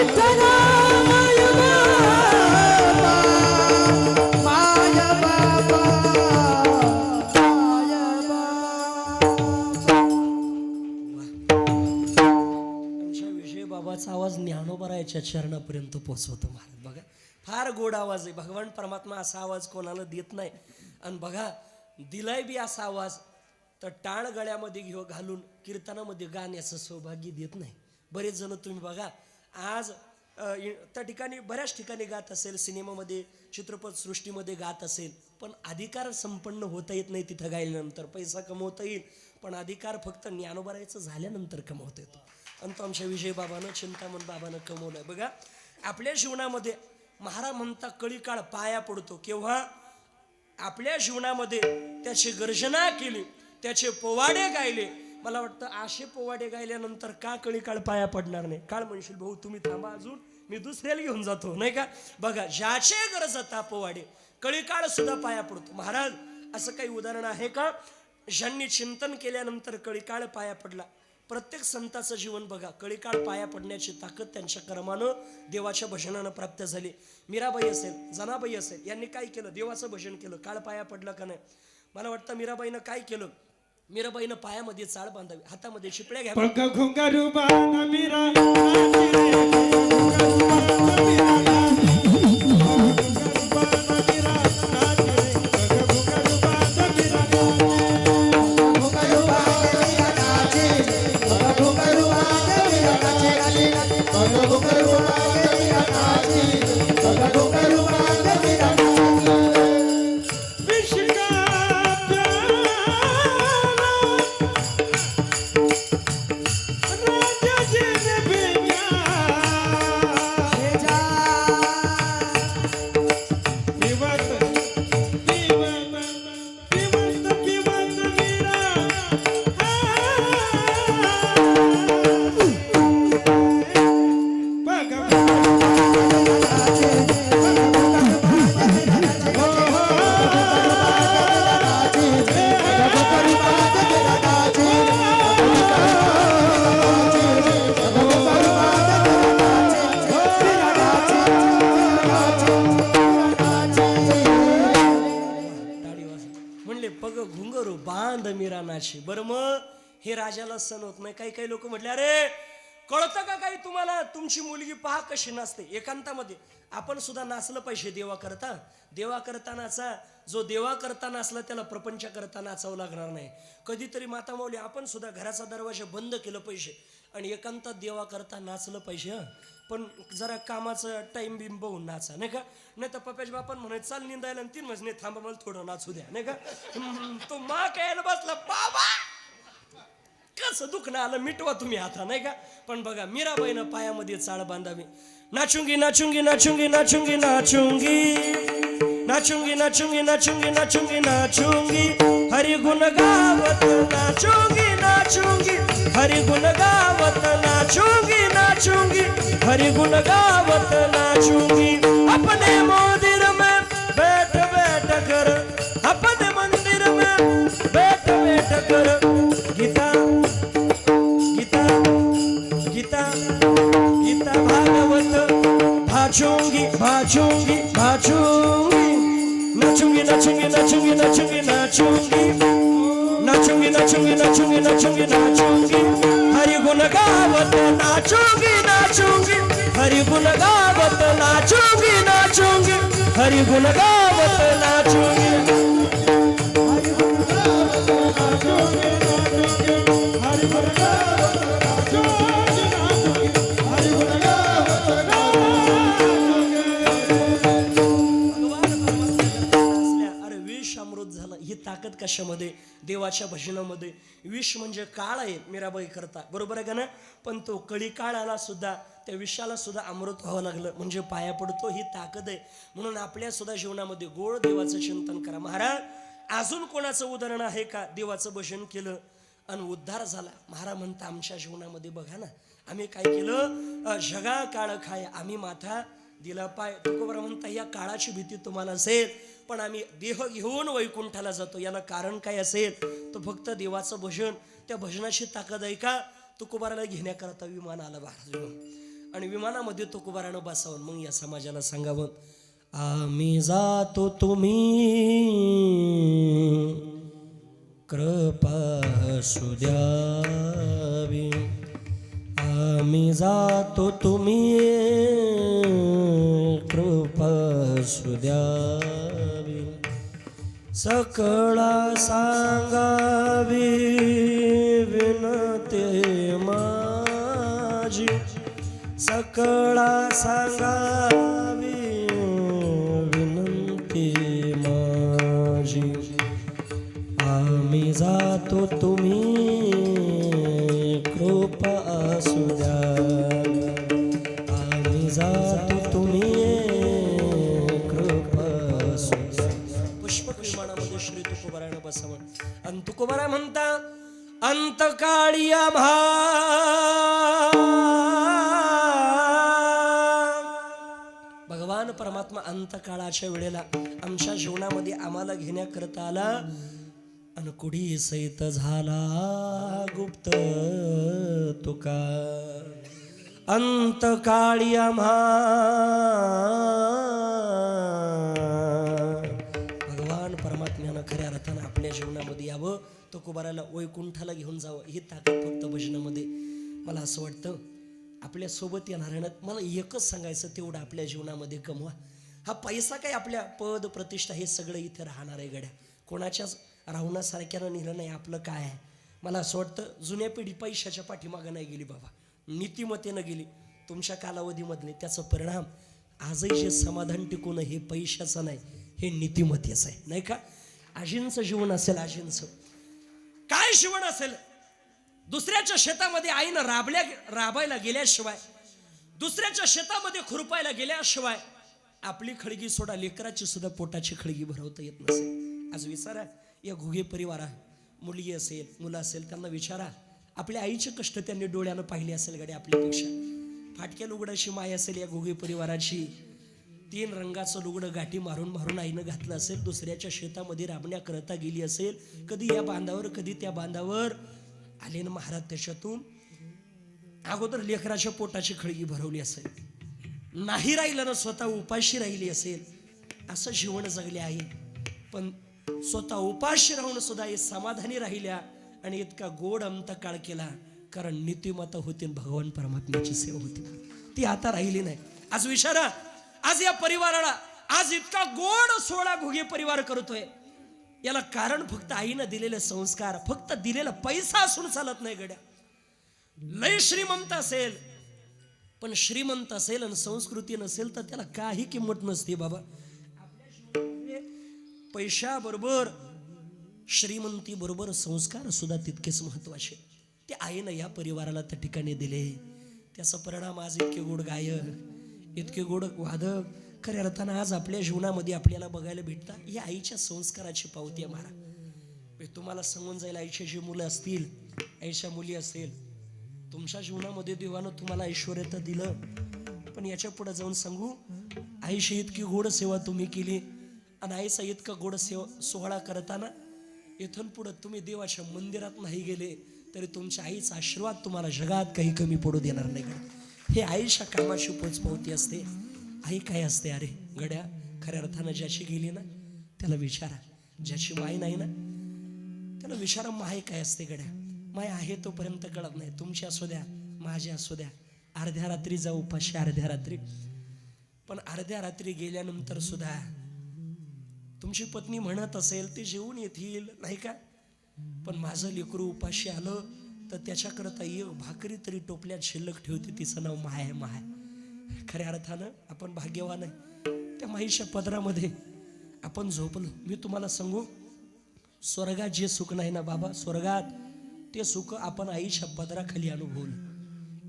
विठ्ठल माय बाबा माय बाबा माय बाबा. आमच्या विजय बाबाचा आवाज ज्ञानोबरायाच्या चरणापर्यंत पोहोचवतो महाराज. बघा फार गोड आवाज आहे. भगवान परमात्मा असा आवाज कोणाला देत नाही. आणि बघा दिलाय बी असा आवाज तर टाळ गळ्यामध्ये घालून कीर्तनामध्ये गाण्याचं सौभाग्य देत नाही. बरेच जण तुम्ही बघा आज त्या ठिकाणी बऱ्याच ठिकाणी गात असेल, सिनेमामध्ये चित्रपट सृष्टीमध्ये गात असेल, पण अधिकार संपन्न होता येत नाही. तिथं गायल्यानंतर पैसा कमवता येईल पण अधिकार फक्त ज्ञानोबरायचं झाल्यानंतर कमवता येतो. आणि तो आमच्या विजय बाबानं चिंतामण बाबानं कमवलाय. बघा आपल्या जीवनामध्ये महाराज म्हणता कळीकाळ पाया पडतो केव्हा आपल्या जीवनामध्ये त्याची गर्जना केली, त्याचे पोवाडे गायले. मला वाटतं असे पोवाडे गायल्यानंतर का कळीकाळ पाया पडणार नाही. काळ म्हणशील भाऊ तुम्ही थांबा अजून मी दुसऱ्याला घेऊन जातो नाही का. बघा ज्याचे गरजता पोवाडे कळीकाळ सुद्धा पाया पडतो. महाराज असं काही उदाहरण आहे का ज्यांनी चिंतन केल्यानंतर कळीकाळ पाया पडला. प्रत्येक संताचं जीवन बघा कळीकाळ पाया पडण्याची ताकद त्यांच्या कर्मानं देवाच्या भजनानं प्राप्त झाली. मीराबाई असेल, जनाबाई असेल, यांनी काय केलं देवाचं भजन केलं. काळ पाया पडला का नाही. मला वाटतं मीराबाईनं काय केलं. मीराबाईनं पायामध्ये चाळ बांधावी, हातामध्ये चिपळ्या घ्या. पग घुंगारू बांधा मीरा बरं मग हे राजाला सण होत नाही. काही काही लोक म्हटले अरे कळतं का काही तुम्हाला तुमची मुलगी पहा कशी नाचते. एकांतामध्ये आपण सुद्धा नाचलं पाहिजे देवा करता. देवा करता नाचा. जो देवा करता नाचला त्याला प्रपंच करता नाचावं लागणार नाही. कधीतरी माता माऊली आपण सुद्धा घराचा दरवाजा बंद केलं पाहिजे आणि एकांतात देवा करता नाचलं पाहिजे. पण जरा कामाचं टाइम बिम बघून नाचा नाही का. नाही तर पप्याच्या बापान म्हणे चाल निंदायला 3 महिने थांबा मला थोडं नाचू द्या नाही का. तो मा कायला बसला बाबा कसं दुखणं आलं मिटवा तुम्ही हाता नाही का. पण बघा मीराबाईनं पायामध्ये चाळ बांधावी. नाचुंगी नाचुंगी नाचुंगी नाचुंगी नाचुंगी नाचुंगी नाचुंगी नाचुंगी नाचुंगी नाचुंगी हरि गुण गावत नाचुंगी नाचुंगी हरि गुण गावत नाचुंगी नाचुंगी हरि गुण गावत नाचुंगी. अपने मंदिर में बैठ बैठ कर अपने मंदिर में बैठ बैठ कर गीता गीता गीता गीता भागवत भाचूंगी भाचूंगी भाचूंगी नाचूंगी नाचूंगी नाचूंगी नाचूंगी नाचूंगी नाचूंगी नाचूंगी नाचूंगी नाचूंगी नाचूंगी हरि गुण गावत नाचूंगी नाचूंगी हरि गुण गावत नाचूंगी नाचूंगी हरि गुण गावत नाचूंगी हरि गुण गावत नाचूंगी नाचूंगी हरि गुण गावत नाचूंगी नाचूंगी हरि गुण गावत नाचूंगी. अरे विष अमृत झालं. ही ताकद कशामध्ये देवाच्या भजनामध्ये. विष म्हणजे काळ आहे मीराबाई करता बरोबर आहे का ना. पण तो कळी काळ आला सुद्धा त्या विषाला सुद्धा अमृत व्हावं लागलं म्हणजे पाया पडतो. ही ताकद आहे. म्हणून आपल्या सुद्धा जीवनामध्ये गोड देवाचं चिंतन करा. महाराज अजून कोणाचं उदाहरण आहे का देवाचं भजन केलं आणि उद्धार झाला. महाराज म्हणता आमच्या जीवनामध्ये बघा ना आम्ही काय केलं. जगा काळ खाय आम्ही माथा दिला पाय. तुकोबरा म्हणता या काळाची भीती तुम्हाला असेल पण आम्ही देह घेऊन वैकुंठाला जातो. याला कारण काय असेल तर फक्त देवाचं भजन. त्या भजनाची ताकद आहे का तुकोबाराला घेण्याकरता विमान आलं महाराज. आणि विमानामध्ये तुकोबारानं बसावं. मग या समाजाला सांगावं, आम्ही जातो तुम्ही कृपा असू द्यावी, आम्ही जातो तुम्ही कृपा असू द्यावी, सकळा सांगावी विनते माझी, सकळा सांगावी विनंती माझी, आम्ही जातो तुम्ही कृपा असू द्या, आम्ही जातो तुम्ही कृपा असू द्या. पुष्पक विमानामध्ये श्री तुकोबारायण बसावं. आणि तुकोबाराय म्हणता, अंतकाळी आम्हा भगवान परमात्मा अंतकाळाच्या वेळेला आमच्या जीवनामध्ये आम्हाला घेण्याकरता आला आणि कुडी सहित झाला गुप्त तुका. अंतकाळी आम्हा भगवान परमात्म्यानं खऱ्या अर्थानं आपल्या जीवनामध्ये यावं, तुकोबाराला वैकुंठाला घेऊन जावं. ही ताकद फक्त भजनामध्ये. मला असं वाटतं आपल्या सोबत येणाऱ्यांना मला एकच सांगायचं, तेवढं आपल्या जीवनामध्ये कमवा. हा पैसा काय, आपल्या पद प्रतिष्ठा हे सगळं इथे राहणार आहे गड्या. कोणाच्याच राहुणासारख्यानं नेलं नाही. आपलं काय आहे, मला असं वाटतं जुन्या पिढी पैशाच्या पाठीमागं नाही गेली बाबा, नीतिमतेनं गेली. तुमच्या कालावधीमधले त्याचा परिणाम आजही जे समाधान टिकून हे पैशाचं नाही, हे नीतिमतेचं आहे, नाही का. आजींचं जीवन असेल, आजींचं काय जीवन असेल, दुसऱ्याच्या शेतामध्ये आईनं राबायला गेल्याशिवाय, दुसऱ्याच्या शेतामध्ये खुरपायला गेल्याशिवाय आपली खळगी सोडा, लेकराची सुद्धा पोटाची खळगी भरवता येत नसेल. आज विचारा या घुगे परिवारा, मुलगी असेल मुलं असेल, त्यांना विचारा आपल्या आईचे कष्ट त्यांनी डोळ्यानं पाहिले असेल गडे आपल्यापेक्षा. फाटक्या लुगडाची माय असेल या घुगे परिवाराची, 3 रंगाचं लुगडं गाठी मारून मारून आईनं घातलं असेल, दुसऱ्याच्या शेतामध्ये राबण्याकरता गेली असेल, कधी या बांधावर कधी त्या बांधावर आले ना महाराज. त्याच्यातून अगोदर लेकराच्या पोटाची खळगी भरवली असेल, नाही राहिलं ना स्वतः उपाशी राहिली असेल, असं जीवन जगले आहे. पण स्वतः उपाशी राहून सुद्धा हे समाधानी राहिल्या आणि इतका गोड अंतकाळ केला, कारण नीतिमत्ता होती, भगवान परमात्म्याची सेवा होती. ती आता राहिली नाही. आज विचारा, आज या परिवाराला आज इतका गोड सोहळा घुगे परिवार करतोय, याला कारण फक्त आईनं दिलेले संस्कार, फक्त दिलेला पैसा असून चालत नाही गड्या. लय श्रीमंत असेल, पण श्रीमंत असेल आणि संस्कृती नसेल तर त्याला काही किंमत नसते बाबा. पैशाबरोबर श्रीमंती बरोबर संस्कार सुद्धा तितकेच महत्वाचे. ते आईनं या परिवाराला त्या ठिकाणी दिले. त्याचा परिणाम आज इतके गोड गायक, इतके गोड वादक खऱ्या अर्थानं आज आपल्या जीवनामध्ये आपल्याला बघायला भेटतात. या आईच्या संस्काराची पावती आहे महाराज. मी तुम्हाला सांगून जाईल, आईची जी मुलं असतील, आईच्या मुली असेल, तुमच्या जीवनामध्ये देवानं तुम्हाला ऐश्वर्य तर दिलं, पण याच्या पुढे जाऊन सांगू, आईशी इतकी गोड सेवा तुम्ही केली आणि आईचा इतका गोड सोहळा करताना इथून पुढे तुम्ही देवाच्या मंदिरात नाही गेले तरी तुमच्या आईचा आशीर्वाद तुम्हाला जगात काही कमी पडू देणार नाही. हे आईच्या कामाची पोचपावती असते. आई काय असते अरे गड्या, खऱ्या अर्थानं ज्याची गेली ना त्याला विचारा, ज्याची माय नाही ना त्याला विचारा माय काय असते गड्या. माय आहे तोपर्यंत कळत नाही. तुमची असू द्या, माझी असू द्या, अर्ध्या रात्री जाऊ उपाशी, अर्ध्या रात्री, पण अर्ध्या रात्री गेल्यानंतर सुद्धा तुमची पत्नी म्हणत असेल ते जेवून येतील नाही का, पण माझं लेकरू उपाशी आलं तर त्याच्याकरता एक भाकरी तरी टोपल्यात शिल्लक ठेवते, तिचं नाव माय आहे. माय खऱ्या अर्थानं आपण भाग्यवान आहे. त्या माईच्या पदरामध्ये आपण झोपलो. मी तुम्हाला सांगू, स्वर्गात जे सुख नाही ना बाबा, स्वर्गात ते सुख आपण आईच्या पदराखाली अनुभवलं.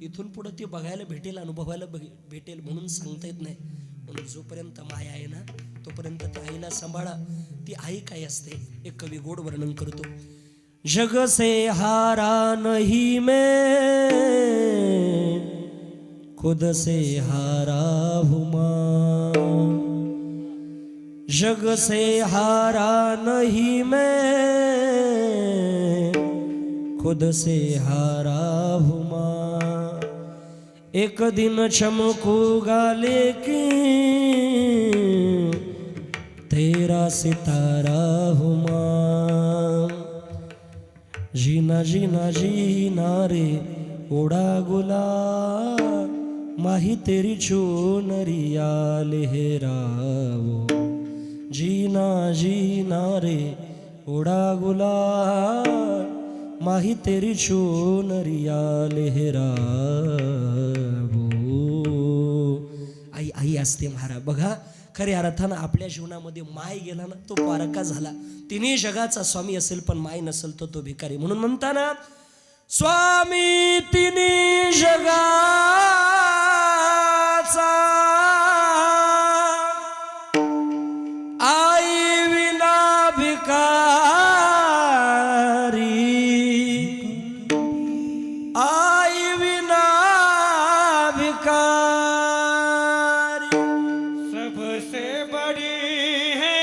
इथून पुढे ते बघायला भेटेल, अनुभवायला भेटेल म्हणून सांगता येत नाही. म्हणून जोपर्यंत माया आहे ना तोपर्यंत त्या आईला सांभाळा. ती आई काय असते एक कवी गोड वर्णन करतो. जग से हारा नहीं मैं, खुद से हारा हूँ माँ. जग से हारा नहीं मैं, खुद से हारा हूँ माँ. एक दिन चमकूगा लेकिन तेरा सितारा हूँ माँ। जीना जीना जीना रे उड़ा गुलाल, माही तेरी चुनरिया लहराओ। जीना जीना रे उड़ा गुलाल, माही तेरी चुनरिया लहराओ। आई आई असते महाराज बघा, खऱ्या अर्थानं आपल्या जीवनामध्ये माय गेला ना तो पारका झाला. तिन्ही जगाचा स्वामी असेल पण माय नसेल तर तो भिकारी. म्हणून म्हणताना स्वामी तिन्ही जगाचा, आई विना भिकारी, आई विना भिकारी. सबसे बड़ी है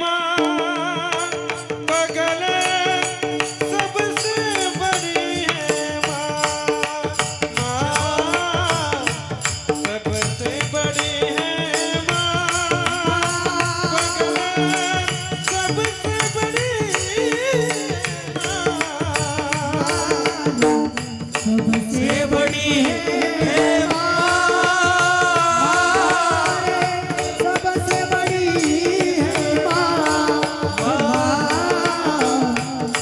माँ बगल, सबसे बड़ी है माँ, सबसे बड़ी है माँ बगल, सबसे बड़ी सबसे बड़ी है सबसे बड़ी है माँ,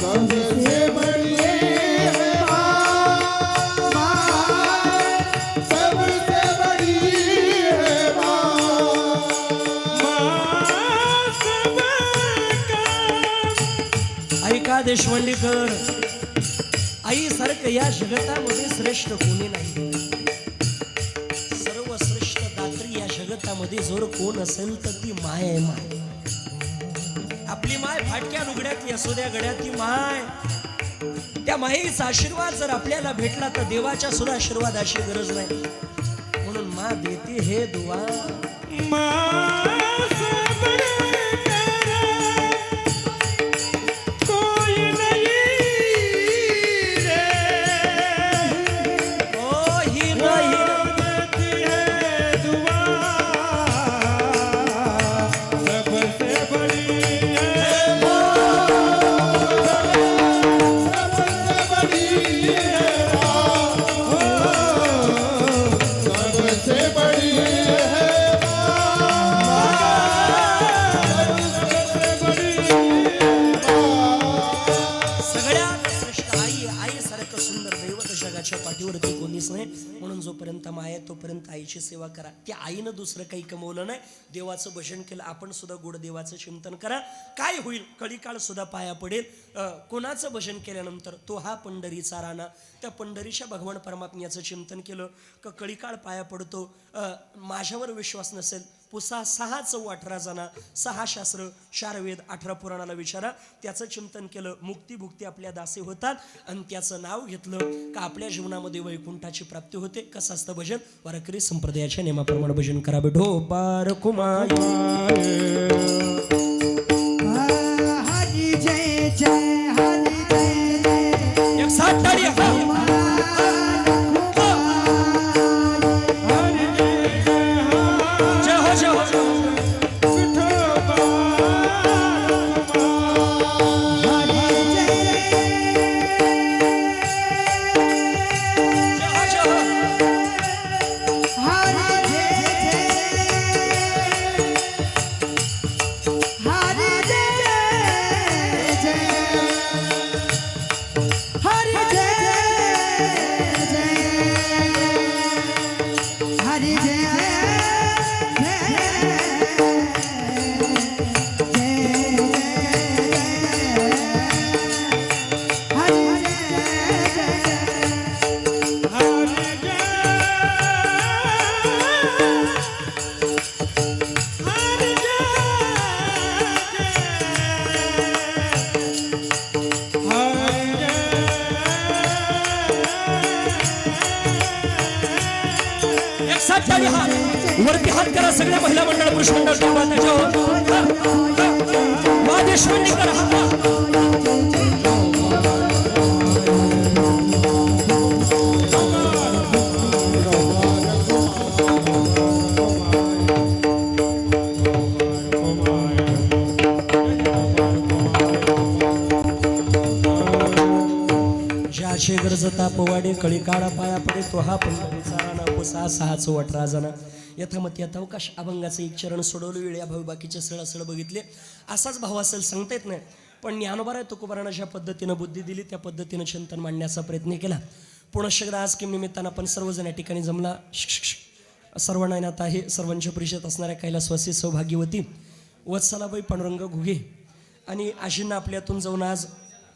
सबसे बड़ी है माँ, सबसे बड़ी है माँ. ऐका देशवंडीकर, आई सारखं या जगतामध्ये श्रेष्ठ कोणी नाही. सर्वश्रेष्ठ दात्री या जगतामध्ये जर कोण असेल तर ती माय आहे. माय आपली माय फाटक्या लुगड्यातली असू द्या गड्यातली माय, त्या मायेचा आशीर्वाद जर आपल्याला भेटला तर देवाच्या सुद्धा आशीर्वादाची गरज नाही. म्हणून मा देते हे दुआ. कोई नहीं रे, ओ ही नाही देती है दुआ, सबसे बड़ी है सबसे बड़ी है सबसे बड़ी है सगळ्यात श्रेष्ठ आई. आई सारखं सुंदर दैवत जगाच्या पाठीवरती कोणीच नाही. म्हणून जोपर्यंत माय आहे तोपर्यंत आईची सेवा करा. त्या आईनं दुसरं काही कमवलं नाही. देवाचं भजन केलं. आपण सुद्धा गोड देवाचं चिंतन करा. काय होईल, कळीकाळ सुद्धा पाया पडेल. कोणाचं भजन केल्यानंतर तो हा पंढरीचा राणा. त्या पंढरीच्या भगवान परमात्म्याचं चिंतन केलं का कळीकाळ पाया पडतो. माझ्यावर विश्वास नसेल, पुसा 6 चौ 18 जना, 6 शास्त्र, 4 वेद, 18 पुराणाला विचारा. त्याचं चिंतन केलं, मुक्ती भुक्ती आपल्या दासी होतात. आणि त्याचं नाव घेतलं का आपल्या जीवनामध्ये वैकुंठाची प्राप्ती होते. कसं असतं भजन, वारकरी संप्रदायाच्या नियमाप्रमाणे भजन करा. बेढो बार कुमार हरी जय जय, हरी जय जय. एक साथ ताड़ी. जय हो जय हो. ताली हात वरती हात करा सगळ्या महिला मंडळ पुरुष मंडळ वादेश्वरी करा पोवाडे कळी काळा पाया पडे तो हा पंढरीचा राणा पुसा सहाच वटरा जना यथामती यथावकाश अभंगाचं एक चरण सोडवलं वेळ या भाऊ बाकीचे सळ बघितले. असाच भाव असेल सांगता येत नाही, पण ज्ञानोबा तुकोबारानं ज्या पद्धतीनं बुद्धी दिली त्या पद्धतीनं चिंतन मांडण्याचा प्रयत्न केला. पुनश्च एकदा आज किम निमित्तानं आपण सर्वजण या ठिकाणी जमला. सर्वनायनात आहे सर्वांच्या परिषद असणाऱ्या कैलासवासी सौभाग्यवती वत्सलाबाई पांडुरंग घुगे आणि आजींना आपल्यातून जाऊन आज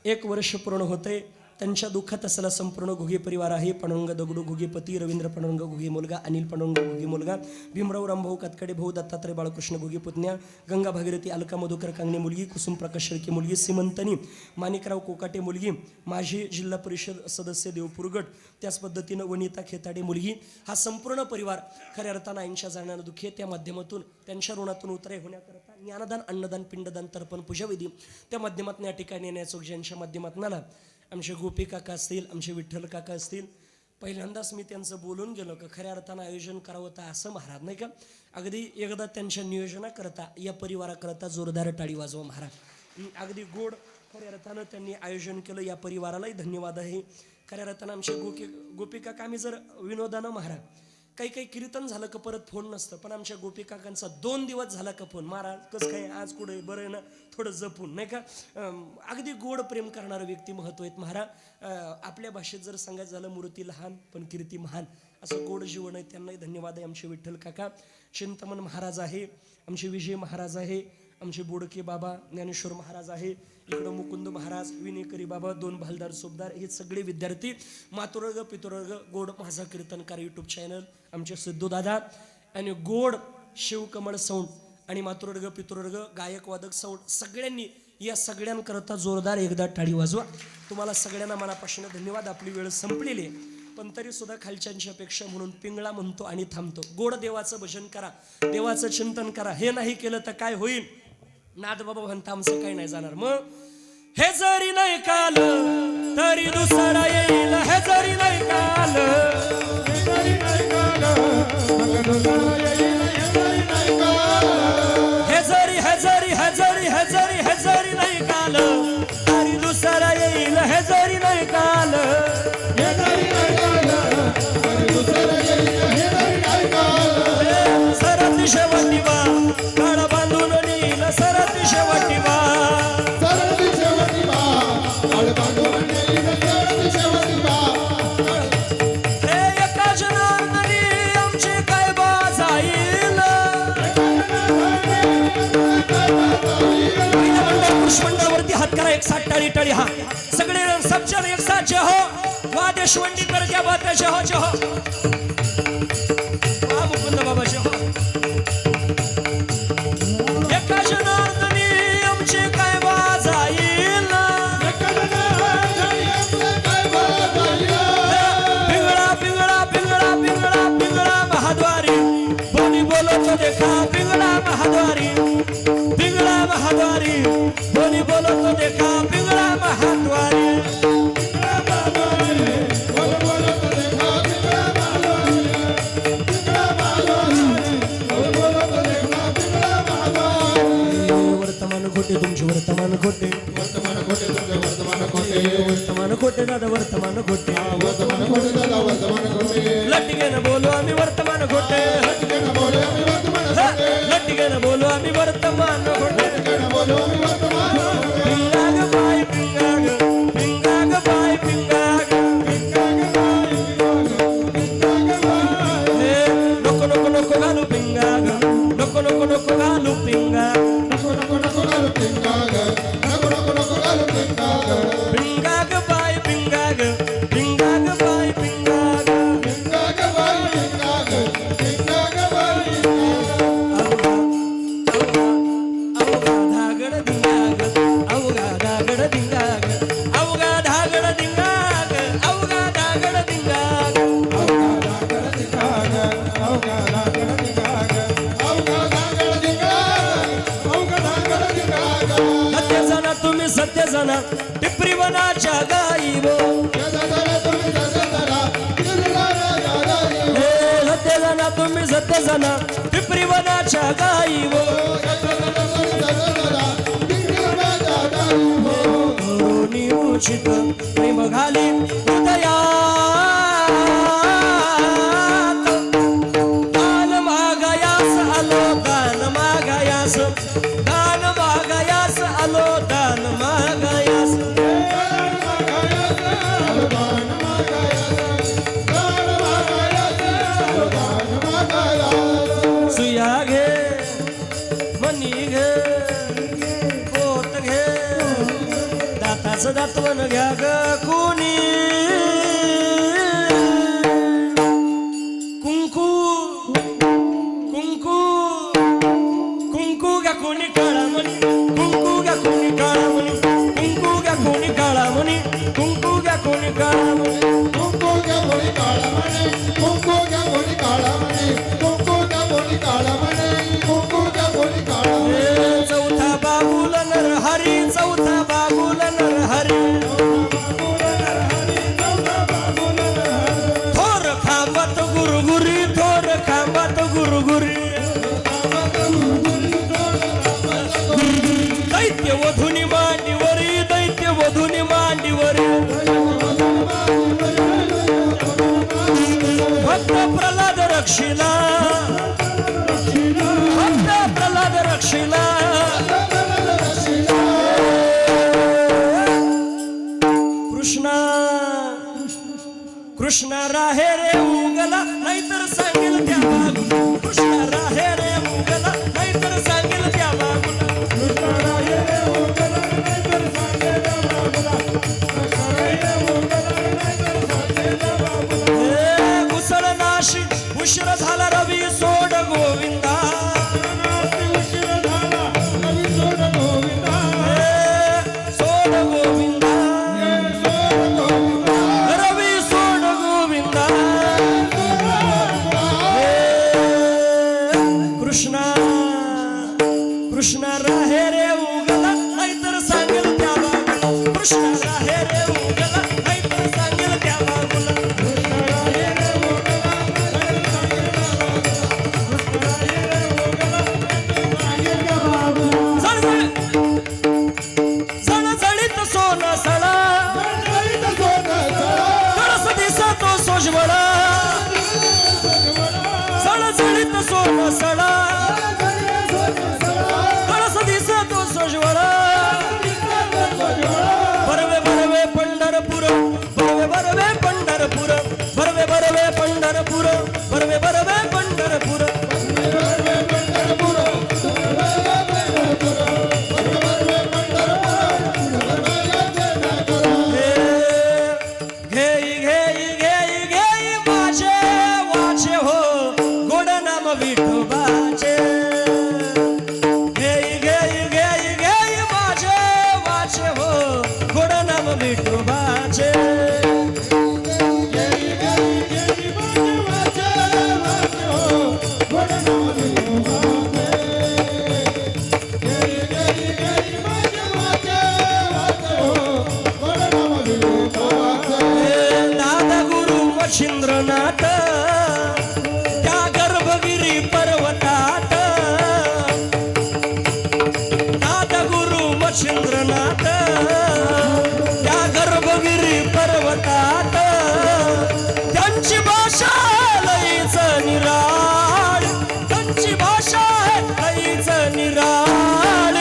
1 वर्ष पूर्ण होते. त्यांच्या दुःखात असलेला संपूर्ण घुगे परिवार आहे. पांडुरंग दगडू घुगे पती, रवींद्र पांडुरंग घुगे मुलगा, अनिल पांडुरंग घुगे मुलगा, भीमराव रामभाऊ कातकडे भाऊ, दत्तात्रय बाळकृष्ण घुगे पुतण्या, गंगा भागीरथी अलका मधुकर कांगणे मुलगी, कुसुम प्रकाश शेळके मुलगी, सीमंतनी माणिकराव कोकाटे मुलगी, माजी जिल्हा परिषद सदस्य देवपूरगट, त्याच पद्धतीनं वनिता खेताडे मुलगी. हा संपूर्ण परिवार खऱ्या अर्थानं आईंच्या जाण्यानं दुःखी आहे. त्या माध्यमातून त्यांच्या ऋणातून उतरे होण्याकरता ज्ञानदान, अन्नदान, पिंडदान, तर्पण, पूजाविधी त्या माध्यमातून या ठिकाणी येण्याचं ज्यांच्या माध्यमातून आला. आमचे गोपी काका असतील, आमचे विठ्ठल काका असतील. पहिल्यांदाच मी त्यांचं बोलून गेलो का खऱ्या अर्थानं आयोजन करावं तर असं महाराज नाही का. अगदी एकदा त्यांच्या नियोजनाकरता या परिवाराकरता जोरदार टाळी वाजवा महाराज. अगदी गोड खऱ्या अर्थानं त्यांनी आयोजन केलं. या परिवारालाही धन्यवाद आहे. खऱ्या अर्थानं आमचे गोपी काका आम्ही जर विनोदानं महाराज काही कीर्तन झालं का परत फोन नसतं, पण आमच्या गोपी काकांचा 2 दिवस झाला का फोन, महाराज कसं काय आज कुठे बरं आहे ना, थोडं जपून नाही का. अगदी गोड प्रेम करणारं व्यक्ती महत्व आहेत महाराज. आपल्या भाषेत जर सांगायचं झालं मूर्ती लहान पण कीर्ती महान असं गोड जीवन आहे. त्यांनाही धन्यवाद आहे. आमचे विठ्ठल काका चिंतमन महाराज आहे, आमचे विजय महाराज आहे, आमचे बोडके बाबा ज्ञानेश्वर महाराज आहे, इकडं मुकुंद महाराज, विनेकरी बाबा, 2 भालदार सोबदार, हे सगळे विद्यार्थी. मातुरर्ग पितुरर्ग गोड माझा कीर्तनकार यूट्यूब चॅनल, आमचे सिद्धू दादा आणि गोड शिवकमळ सौंड आणि मातुरर्ग पितुरर्ग गायक वादक सौंड सगळ्यांनी या सगळ्यांकरता जोरदार एकदा टाळी वाजवा. तुम्हाला सगळ्यांना मनापासून धन्यवाद. आपली वेळ संपलेली आहे, पण तरी सुद्धा खालच्यांची अपेक्षा म्हणून पिंगळा म्हणतो आणि थांबतो. गोड देवाचं भजन करा, देवाचं चिंतन करा. हे नाही केलं तर काय होईल. नाद बाबा म्हणता आमचं काही नाही जाणार. मग हे जरी नाही काल तरी दुसरा येईल, हे जरी नाही काल, हे जरी नाही काल, मग दुसरा येईल, हे जरी नाही काल. हे जरी नाही काल तरी दुसरा येईल, हे जरी नाही काल. हे जरी नाही काल, मग दुसरा येईल, हे जरी नाही काल. सरती शेवटी बा काळ बांधून नेईल, सरती शेवटी बा, सरती शेवटी बा काळ बांधून नेईल, सरती शेवटी बा. हे एका जनार्दनी आमचे काय बा जाईल. पुष्पंडावरती हात करा, 160 टाळी टाळी. हा सगळे सज्जन एक साथ जय हो. वा देशवंडी कर क्या बात है, जय हो जय हो. वा मुकुंद बाबा जय हो. एका जनार्दनी आमचे काय बा जाईल. पिंगळा पिंगळा पिंगळा पिंगळा पिंगळा महाद्वारी बोली बोलतो देखा. पिंगळा महाद्वारी, पिंगळा महाद्वारी बोली बोलतो देखा. पिंगळा महाद्वारी, वर्तमान खोटे तुमचे वर्तमान खोटे, वर्तमान खोटे तुमचे वर्तमान खोटे, वर्तमान खोटे दादा वर्तमान खोटे. वर्तमान खोटे दादा वर्तमान खोटे. लटकेनं बोलो आम्ही वर्तमान खोटे, लटकेनं बोलू आम्ही वर्तमान खोटे, लटकेनं बोलो आम्ही वर्तमान खोटे. लटकेनं बोलू आम्ही वर्तमान खोटे. पिंगाग बाय पिंगाग, पिंगाग बाय पिंगाग, नको नको नको घालू पिंगाग, नको नको नको घालू पिंगाग. नको नको नको घालू पिंगाग, नको नको नको घालू पिंगाग. पिंगाग बाय पिंगाग, पिंगाग बाय पिंगाग. पिंगाग बाई पिंगाग, पिंगाग बाई अवघा धागड दिंगाग, अवघा धागड दिंगाग, अवघा धागड दिंगाग. अवघा धागड दिंगाग, अवघा धागड दिंगाग, अवघा धागड दिंगाग, अवघा धागड दिंगाग. सत्य जाना तुम्ही सत्य जाना टिपरी वनाच्या गाई वो. सत्य जाना तुम्ही सत्य जाना टिपरी वनाच्या गाई वो. उनी संकुचित प्रेम घाली हृदयात दान मागायास आलो दान मागायास दान मागायास आलो दान मागायास सुया घे मनी घे पोत घे दाताचं दातवण घ्या ग कोणी कुंकू कुंकू कुंकू घ्या कोणी काळा म्हणी कुंकू घ्या कोणी काळा म्हणी कुंकू घ्या कोणी काळा म्हणी कुंकू घ्या कोणी काळा म्हणी कुंकू घ्या कोणी काळा म्हणे कुंकू घ्या कोणी काळा म्हणे कुंकू घ्या कोणी काळा म्हणे कुंकू घ्या कोणी काळा म्हणे चौथा बाबुल नरहरी चौथा बाबुल नरहरी थोर खांबात गुरुगुरी थोर खांबात गुरुगुरी दैत्य वधुनी मांडीवरी दैत्य वधुनी मांडीवरी भक्त प्रल्हाद रक्षिला भक्त प्रल्हाद रक्षिला कृष्णा कृष्णा राहे रे उगला नाहीतर सांगेल त्या बाजूला कृष्णा राहे रे उगला नाहीतर सांगेल त्या बाजूला कृष्णा राहे रे उगला नाहीतर सांगेल त्या बाजूला कृष्णा राहे रे उगला नाहीतर सांगेल त्या बाजूला मुसळ नाशी उशीर झाला रवी सोड गोविंदा उशीर झाला रवी सोड गोविंदा सोड गोविंदा रवी सोड गोविंदा कृष्णा कृष्णा राहे रे उगला नाहीतर सांगेल त्या बाजूला कृष्णा राहे रे उगला नाहीतर सांगेल त्या बाजूला कृष्णा राहे रे उगला नाहीतर सांगेल त्या बाजूला कृष्णा राहे रे उगला नाहीतर सांगेल त्या बाजूला जळजळीत सोन सळा जळजळीत सोनं सळा कळस दिसतो सोजवळा जळजळीत सोन सळा कळस दिसतो सोजवळा बरवे बरवे पंढरपूर बरवे बरवे पंढरपूर बरवे बरवे पंढरपूर बरवे बरवे पंढरपूर घेई घेई घेई घेई माझे वाचे हो गोड नाम विठोबाचे घेई घेई घेई घेई माझे वाचे हो गोड नाम विठोबाचे दादा गुरु मच्छिंद्रनाथ त्या गर्भगिरी पर्वतात दादा गुरु मच्छिंद्रनाथ त्या गर्भगिरी पर्वतात त्यांची भाषा लईच निराळ त्यांची भाषा लईच निराळ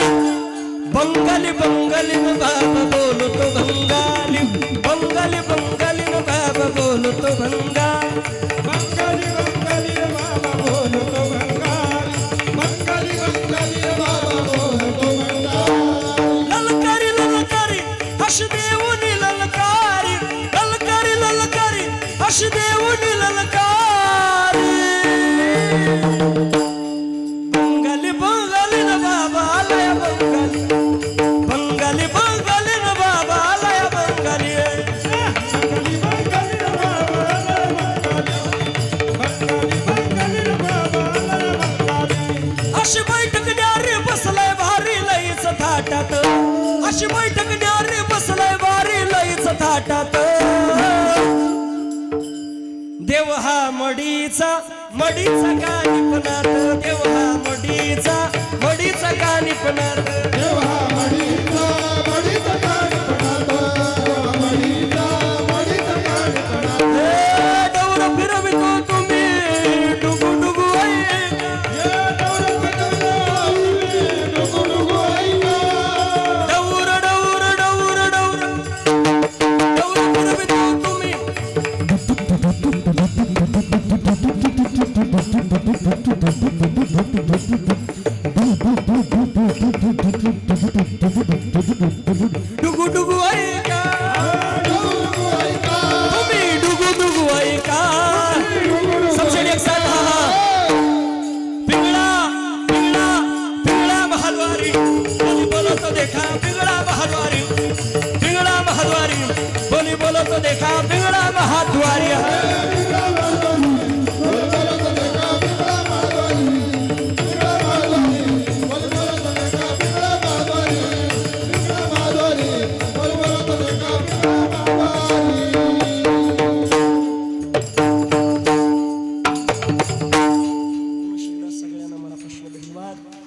बंगाली बंगाली बाबा बोलतो बंगाली बंगाली बंगाली बाबा बोलतो बंगाली बंगाली बंगाली बाबा बोलतो बंगाली बंगाली बंगाली बाबा बोलतो बंगाली ललकारी ललकारी हश देऊनी ललकारी ललकारी ललकारी हश देऊनी ललकारी बंगाली बंगाली न बाबा आलाय बंगाली बंगाली बंगाली न बाबा आलाय बंगाली बंगाली बंगाली बाबा बंगाली बंगाली बाबा बंगाली अशी बैठक न्यारी बसलाय भारी लईच थाटात अशी बैठक न्यारी बसलाय भारी लईच थाटात देव हा मडीचा मडीचा कानिपणात देव हा मडीचा मडीचा कानिपणात देवा मडीचा मडीचा कानिपणात डुगू डुगू ऐका तुम्ही डुगू डुगू ऐका सबसे एक साथ पिंगळा पिंगळा पिंगळा महाद्वारी बोली बोलो तो देखा पिंगळा महाद्वारी पिंगळा महाद्वारी बोली बोलो तो देखा पिंगळा महाद्वारी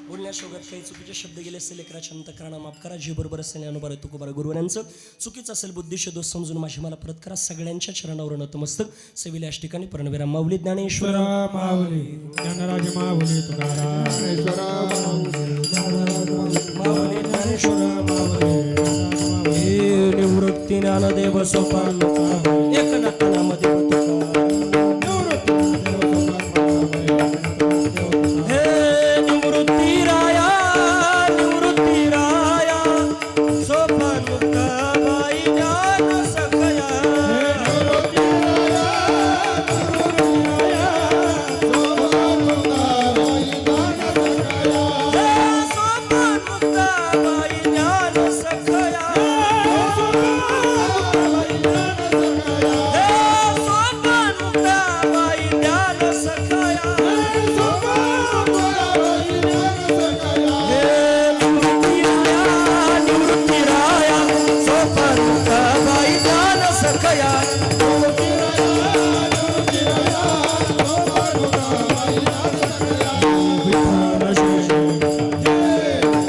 बोलण्यासोबत काही चुकीचे शब्द गेले असेल लेकराच्या अंतःकरणा माफ करा जे बरोबर असेल अनुभार तुकोबार गुरुवारांचं चुकीचं असेल बुद्धिश दोष समजून माझी मला परत करा सगळ्यांच्या चरणावर नतमस्तक सेविला याच ठिकाणी प्रणवीरा माऊली ज्ञानेश्वर माऊली ज्ञानराज माऊली तुकाराम माऊली ज्ञानेश्वर माऊली निवृत्ती ज्ञानदेव सोपान